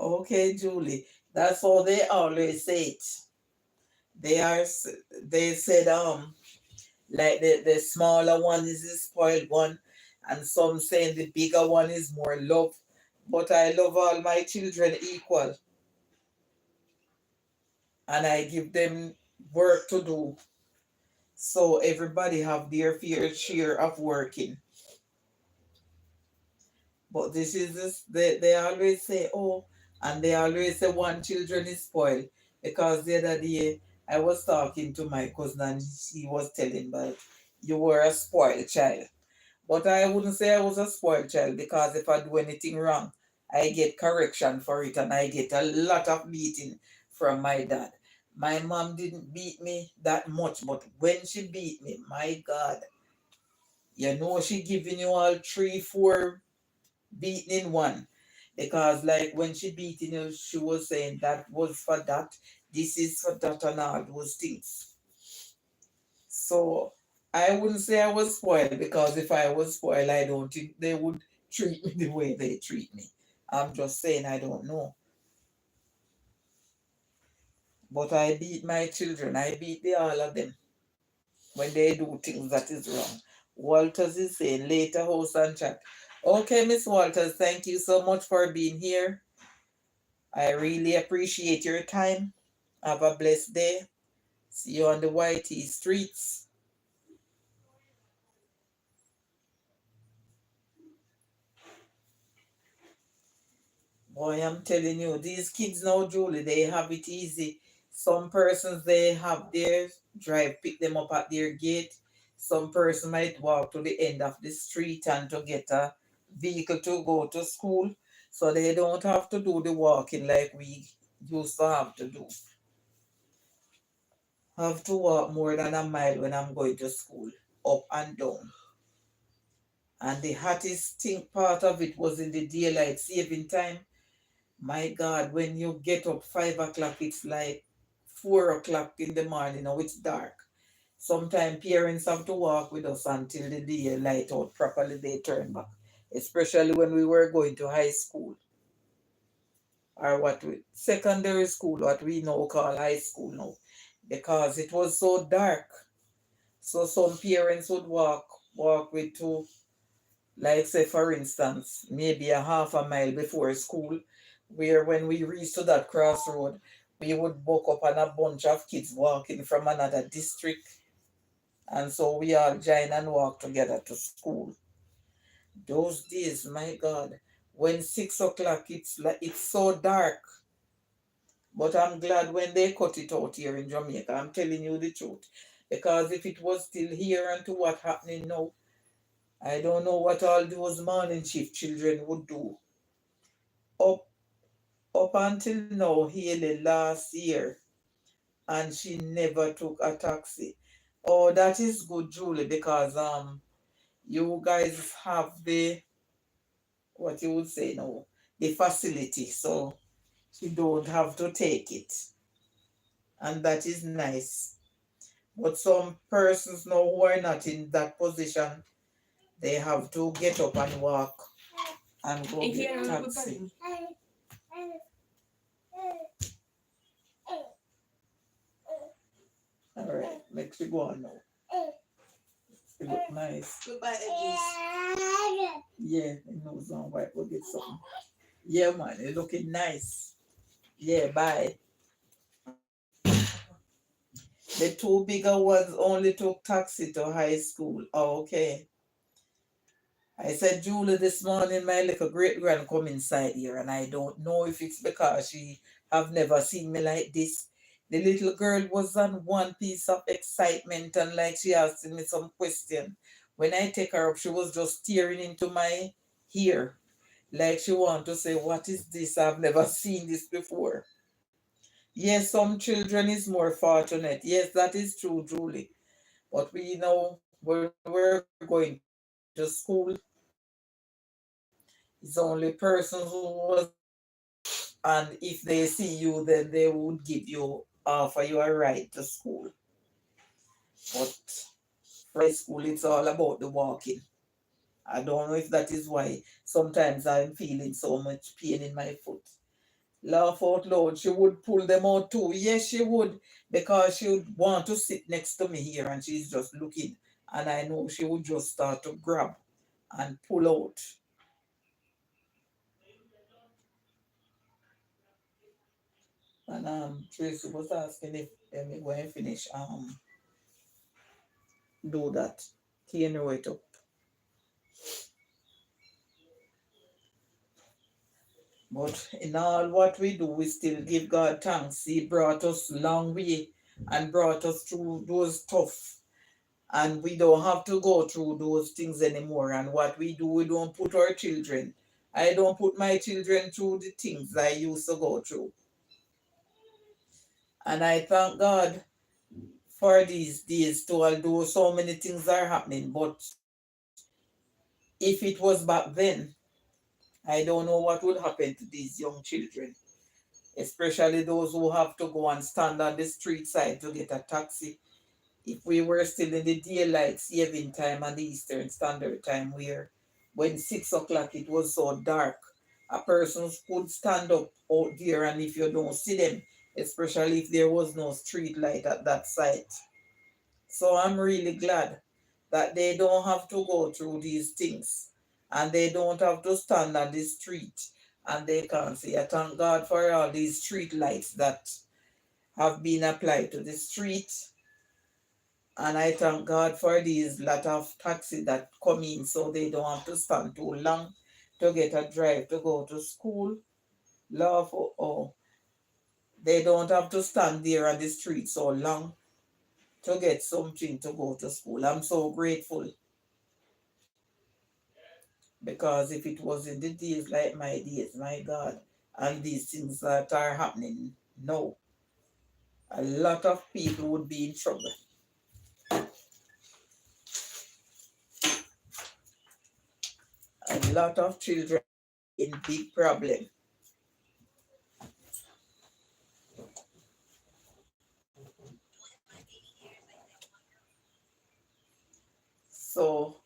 Okay, Julie. That's how they always say it. They said like the smaller one is the spoiled one, and some saying the bigger one is more love. But I love all my children equal, and I give them work to do. So everybody have their fair share of working. But this is this they always say, oh, and they always say one children is spoiled. Because the other day I was talking to my cousin and she was telling that you were a spoiled child. But I wouldn't say I was a spoiled child, because if I do anything wrong, I get correction for it and I get a lot of beating from my dad. My mom didn't beat me that much, but when she beat me, my God, she giving you all 3, 4 beating in one. Because like when she beating you, she was saying that was for that, this is for that and all those things. So I wouldn't say I was spoiled, because if I was spoiled, I don't think they would treat me the way they treat me. I'm just saying I don't know. But I beat my children. I beat all of them when they do things that is wrong. Walters is saying later host and chat. Okay, Miss Walters, thank you so much for being here. I really appreciate your time. Have a blessed day. See you on the YT streets. Boy, I'm telling you, these kids now, Julie, they have it easy. Some persons they have their drive pick them up at their gate. Some person might walk to the end of the street and to get a vehicle to go to school. So they don't have to do the walking like we used to have to do. Have to walk more than a mile when I'm going to school, up and down. And the hottest thing part of it was in the daylight saving time. My God, when you get up 5 o'clock, it's like 4 o'clock in the morning. Now it's dark. Sometimes parents have to walk with us until the daylight out properly. They turn back, especially when we were going to high school or secondary school, what we now call high school now, because it was so dark. So some parents would walk with two, like say for instance, maybe a half a mile before school, where when we reached to that crossroad, we would buck up on a bunch of kids walking from another district. And so we all join and walk together to school. Those days, my God, when 6 o'clock, it's so dark. But I'm glad when they cut it out here in Jamaica. I'm telling you the truth. Because if it was still here and to what happening now, I don't know what all those morning shift children would do. Up up until now, Haley last year, and she never took a taxi. Oh, that is good, Julie, because you guys have the what you would say now, the facility, so she don't have to take it, and that is nice. But some persons now who are not in that position, they have to get up and walk and go If get you're a good taxi. person. All right, make she go on now. She look nice. Goodbye, edges. Yeah, the nose on white. We'll get something. Yeah, man, it looking nice. Yeah, bye. The two bigger ones only took taxi to high school. Oh, okay. I said, Julie, this morning my little great grand come inside here, and I don't know if it's because she have never seen me like this. The little girl was on one piece of excitement and like she asking me some question. When I take her up, she was just staring into my ear, like she want to say, "What is this? I've never seen this before." Yes, some children is more fortunate. Yes, that is true, Julie. But we know when we're going to school, it's only persons who was and if they see you, then they would give you offer you a ride to school. But for high school, it's all about the walking. I don't know if that is why sometimes I'm feeling so much pain in my foot. Laugh out loud. She would pull them out too. Yes, she would, because she would want to sit next to me here and she's just looking. And I know she would just start to grab and pull out. And Tracy was asking if me go and finish do that. Clean it up. But in all what we do, we still give God thanks. He brought us long way and brought us through those tough. And we don't have to go through those things anymore. And what we do, we don't put our children. I don't put my children through the things I used to go through. And I thank God for these days too, although so many things are happening. But if it was back then, I don't know what would happen to these young children, especially those who have to go and stand on the street side to get a taxi. If we were still in the daylight saving time and the Eastern Standard Time, where when 6 o'clock it was so dark, a person could stand up out there, and if you don't see them, especially if there was no street light at that site. So I'm really glad. that they don't have to go through these things and they don't have to stand on the street and they can't see. I thank God for all these street lights that have been applied to the street. And I thank God for these lot of taxis that come in so they don't have to stand too long to get a drive to go to school. Love, oh, they don't have to stand there on the street so long to get something to go to school. I'm so grateful because if it was in the days like my days, my God, and these things that are happening now, a lot of people would be in trouble. A lot of children in big problem. So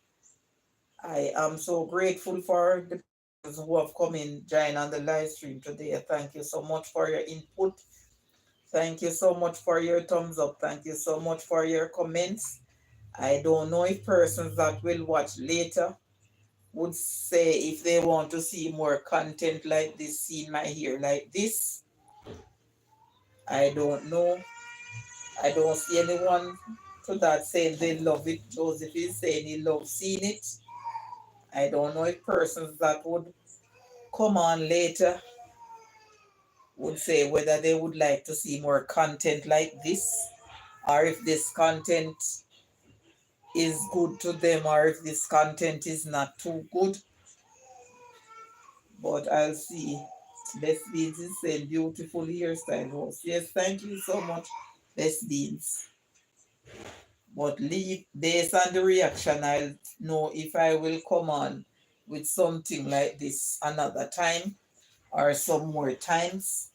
I am so grateful for the persons who have come in, join on the live stream today. Thank you so much for your input. Thank you so much for your thumbs up. Thank you so much for your comments. I don't know if persons that will watch later would say if they want to see more content like this, seeing my hair like this. I don't know. I don't see anyone to that saying they love it. Joseph is saying he loves seeing it. I don't know if persons that would come on later would say whether they would like to see more content like this or if this content is good to them or if this content is not too good. But I'll see. Best Beans is saying beautiful hairstyle host. Yes, thank you so much, Best Beans. But leave based on the reaction, I'll know if I will come on with something like this another time or some more times.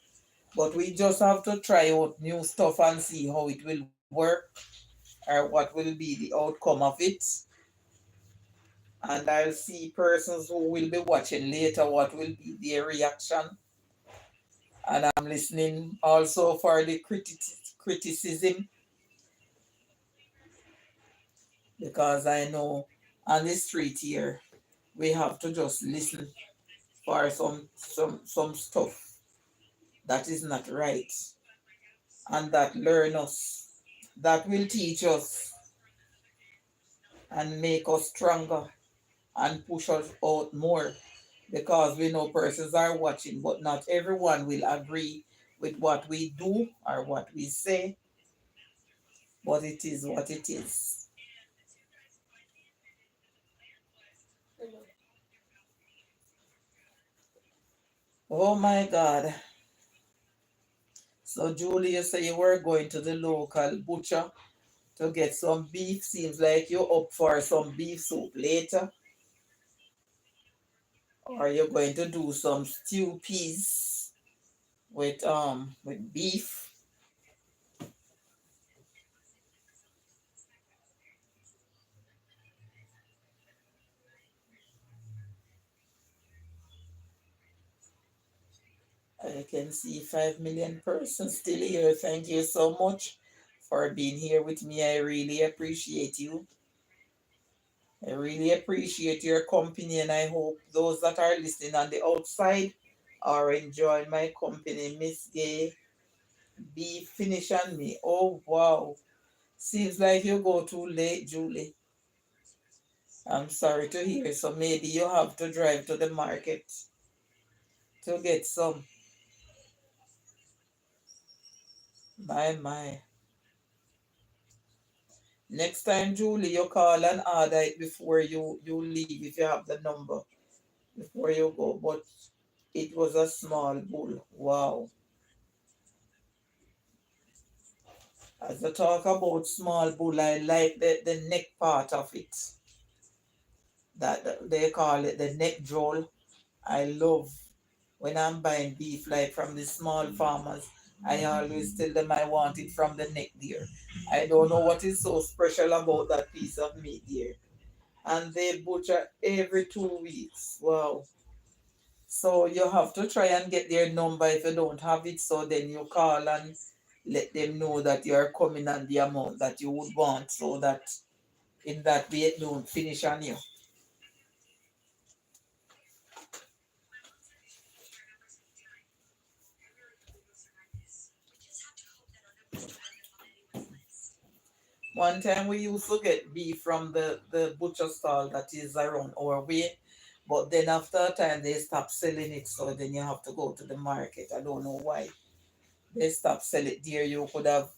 But we just have to try out new stuff and see how it will work or what will be the outcome of it. And I'll see persons who will be watching later what will be their reaction. And I'm listening also for the criticism because I know on the street here we have to just listen for some stuff that is not right and that learn us, that will teach us and make us stronger and push us out more because we know persons are watching, but not everyone will agree with what we do or what we say, but it is what it is. Oh my God. So, Julie, you say you were going to the local butcher to get some beef. Seems like you're up for some beef soup later. Or you're going to do some stew peas with beef. I can see 5 million persons still here. Thank you so much for being here with me. I really appreciate you. I really appreciate your company, and I hope those that are listening on the outside are enjoying my company. Miss Gay, be finish on me. Oh, wow. Seems like you go too late, Julie. I'm sorry to hear. So maybe you have to drive to the market to get some. My. Next time, Julie, you call and order it before you leave if you have the number before you go. But it was a small bull. Wow. As I talk about small bull, I like the neck part of it. That they call it the neck roll. I love when I'm buying beef like from the small farmers. I always tell them I want it from the neck there. I don't know what is so special about that piece of meat there. And they butcher every 2 weeks. Wow. So you have to try and get their number if you don't have it. So then you call and let them know that you're coming and the amount that you would want so that in that way it don't finish on you. One time we used to get beef from the butcher stall that is around our way, but then after a time they stopped selling it, so then you have to go to the market. I don't know why. They stopped selling it there. You could have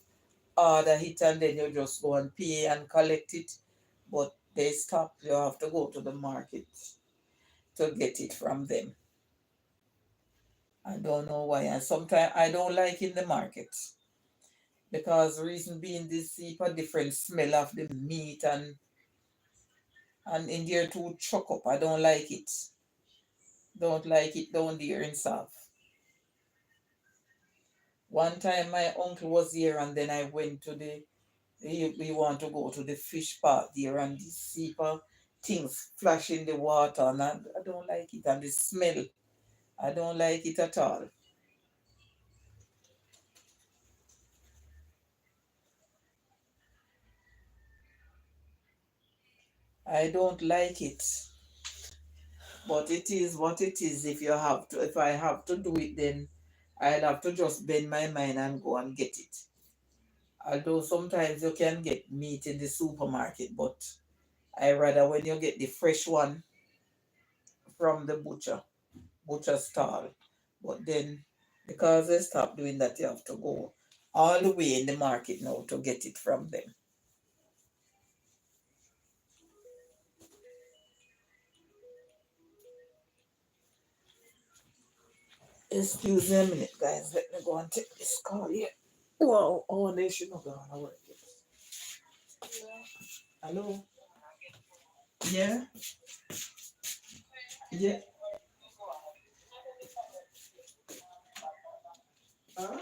order it and then you just go and pay and collect it. But they stopped. You have to go to the market to get it from them. I don't know why. And sometimes I don't like in the market because reason being this see a different smell of the meat and in there too chuck up. I don't like it. Don't like it down there in South. One time my uncle was here and then I went to we want to go to the fish park there and the seeper things flash in the water and I don't like it and the smell. I don't like it at all. I don't like it. But it is what it is. If I have to do it, then I'll have to just bend my mind and go and get it. Although sometimes you can get meat in the supermarket, but I rather when you get the fresh one from the butcher stall. But then because they stopped doing that, you have to go all the way in the market now to get it from them. Excuse me a minute, guys. Let me go and take this call here. Wow, oh, they should not go on work. Hello? Yeah? Yeah? Huh?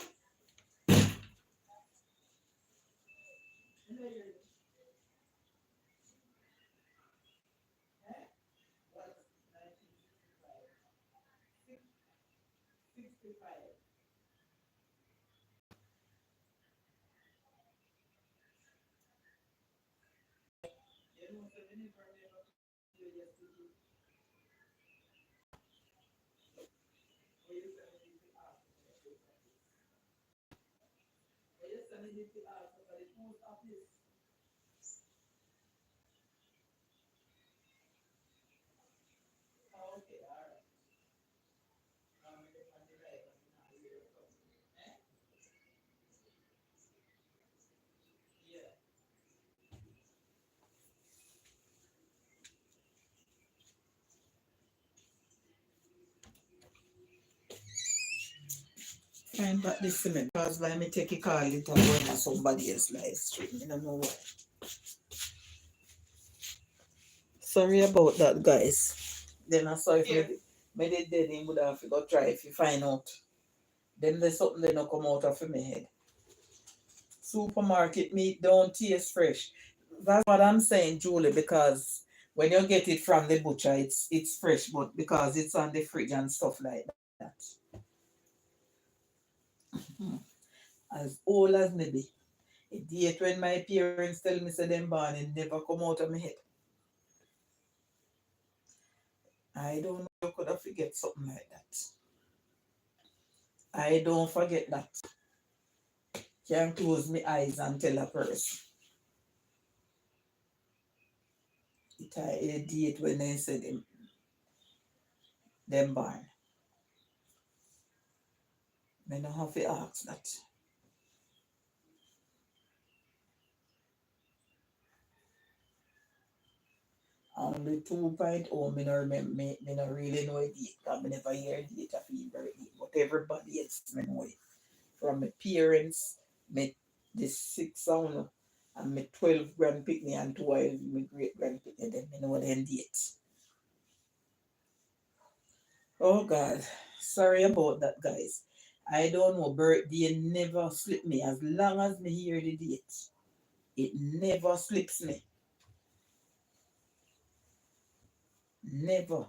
Find back this cement because when me take a call it and go on somebody else live stream. I don't know why. Sorry about that, guys. Then I saw if me did dead him would have to go try if you find out. Then there's something they not come out of my head. Supermarket meat don't taste fresh. That's what I'm saying, Julie, because when you get it from the butcher, it's fresh, but because it's on the fridge and stuff like that. As old as me be. A date when my parents tell me say them born and never come out of my head. I don't know you could have forget something like that. I don't forget that. Can't close my eyes and tell a person. It a date when they said them born. I don't have to ask that. Only 2.0, me no remember, me no really know a date, because I never hear a date of his birthday. But everybody else me know it. From my parents, me the 6 and my 12 grandpicnic and 2 of my great grandpicnic, then me know them dates. Oh God, sorry about that, guys. I don't know, birthday never slip me as long as me hear the date. It never slips me. Never.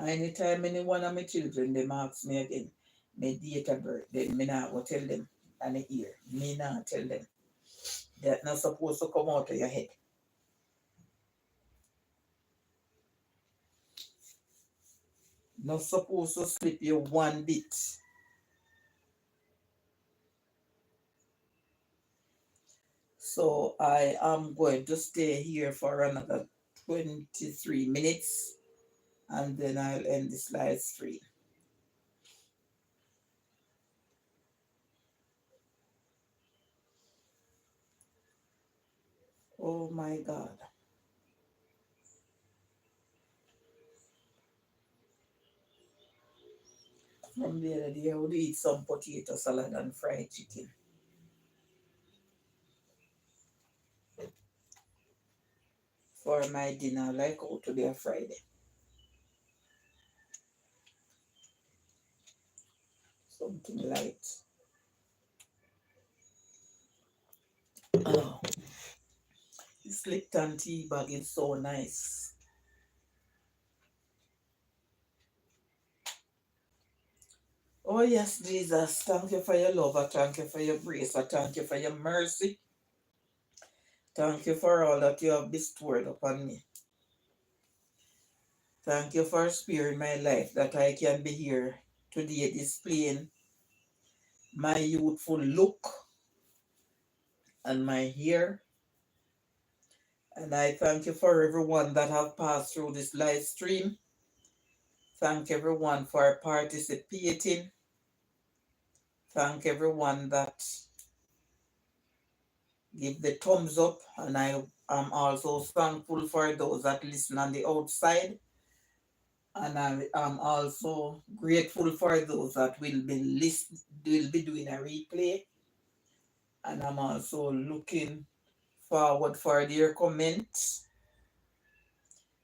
Anytime any one of my children them ask me again, my date of birth, then me not go tell them and the ear. Me not tell them. That not supposed to come out of your head. Not supposed to slip you one bit. So I am going to stay here for another 23 minutes and then I'll end this live stream. Oh my God. From the other day, I would eat some potato salad and fried chicken. For my dinner, like out today on Friday. Something light. Oh, this Lipton tea bag is so nice. Oh yes, Jesus, thank you for your love. I thank you for your grace. I thank you for your mercy. Thank you for all that you have bestowed upon me. Thank you for sparing my life that I can be here today displaying my youthful look and my hair. And I thank you for everyone that have passed through this live stream. Thank everyone for participating. Thank everyone that give the thumbs up. And I am also thankful for those that listen on the outside. And I am also grateful for those that will be doing a replay. And I'm also looking forward for their comments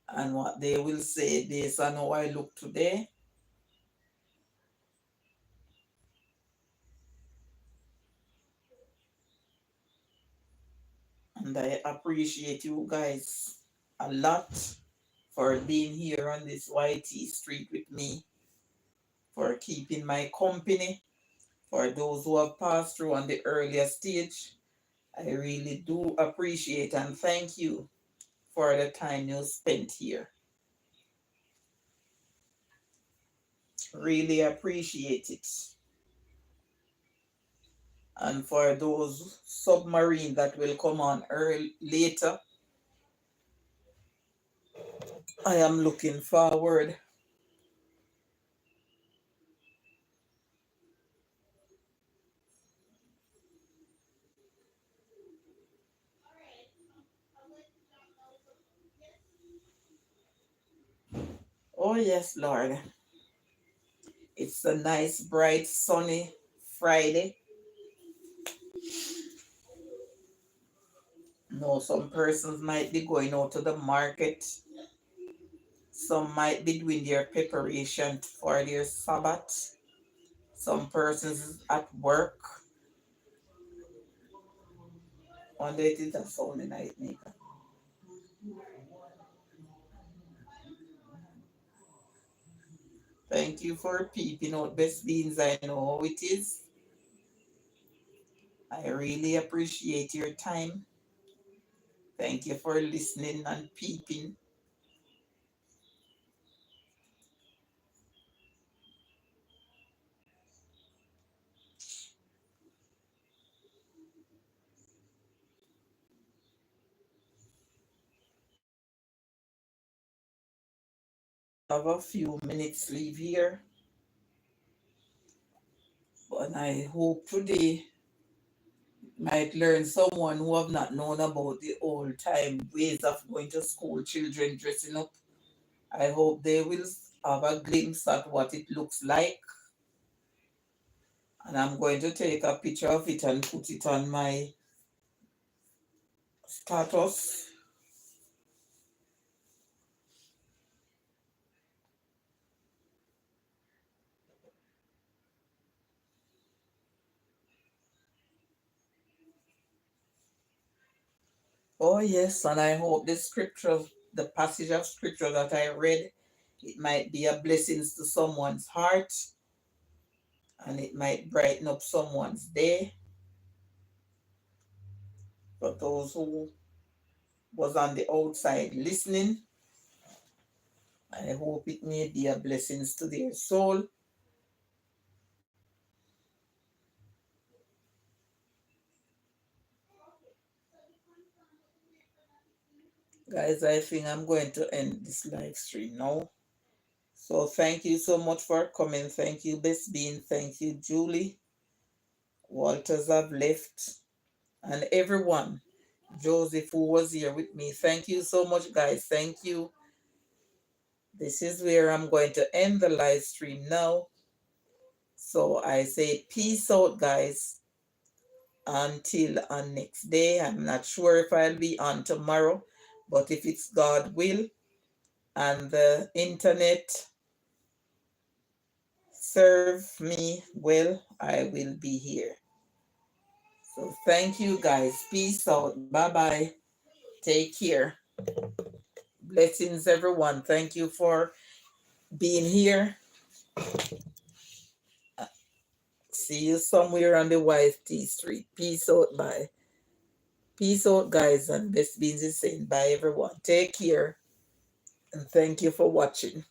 and what they will say based on how I look today. And I appreciate you guys a lot for being here on this YT street with me, for keeping my company, for those who have passed through on the earlier stage. I really do appreciate and thank you for the time you spent here. Really appreciate it. And for those submarine that will come on later, I am looking forward. Oh yes, Lord. It's a nice, bright, sunny Friday. No, some persons might be going out to the market. Some might be doing their preparation for their Sabbath. Some persons at work. One day it is a Sunday night maker. Thank you for peeping out best beans. I know how it is. I really appreciate your time. Thank you for listening and peeping. Have a few minutes leave here. But I hope today might learn someone who have not known about the old time ways of going to school, children dressing up. I hope they will have a glimpse at what it looks like. And I'm going to take a picture of it and put it on my status. Oh yes, and I hope the passage of scripture that I read, it might be a blessing to someone's heart. and it might brighten up someone's day. For those who was on the outside listening, I hope it may be a blessing to their soul. Guys, I think I'm going to end this live stream now. So thank you so much for coming. Thank you, Best Bean. Thank you, Julie. Walters have left. And everyone, Joseph, who was here with me. Thank you so much, guys. Thank you. This is where I'm going to end the live stream now. So I say peace out, guys. Until on next day. I'm not sure if I'll be on tomorrow, but if it's God will and the internet serve me well, I will be here. So thank you, guys. Peace out. Bye bye. Take care. Blessings, everyone. Thank you for being here. See you somewhere on the YFT street. Peace out. Bye. Peace out, guys. And Best Beans is saying bye, everyone. Take care. And thank you for watching.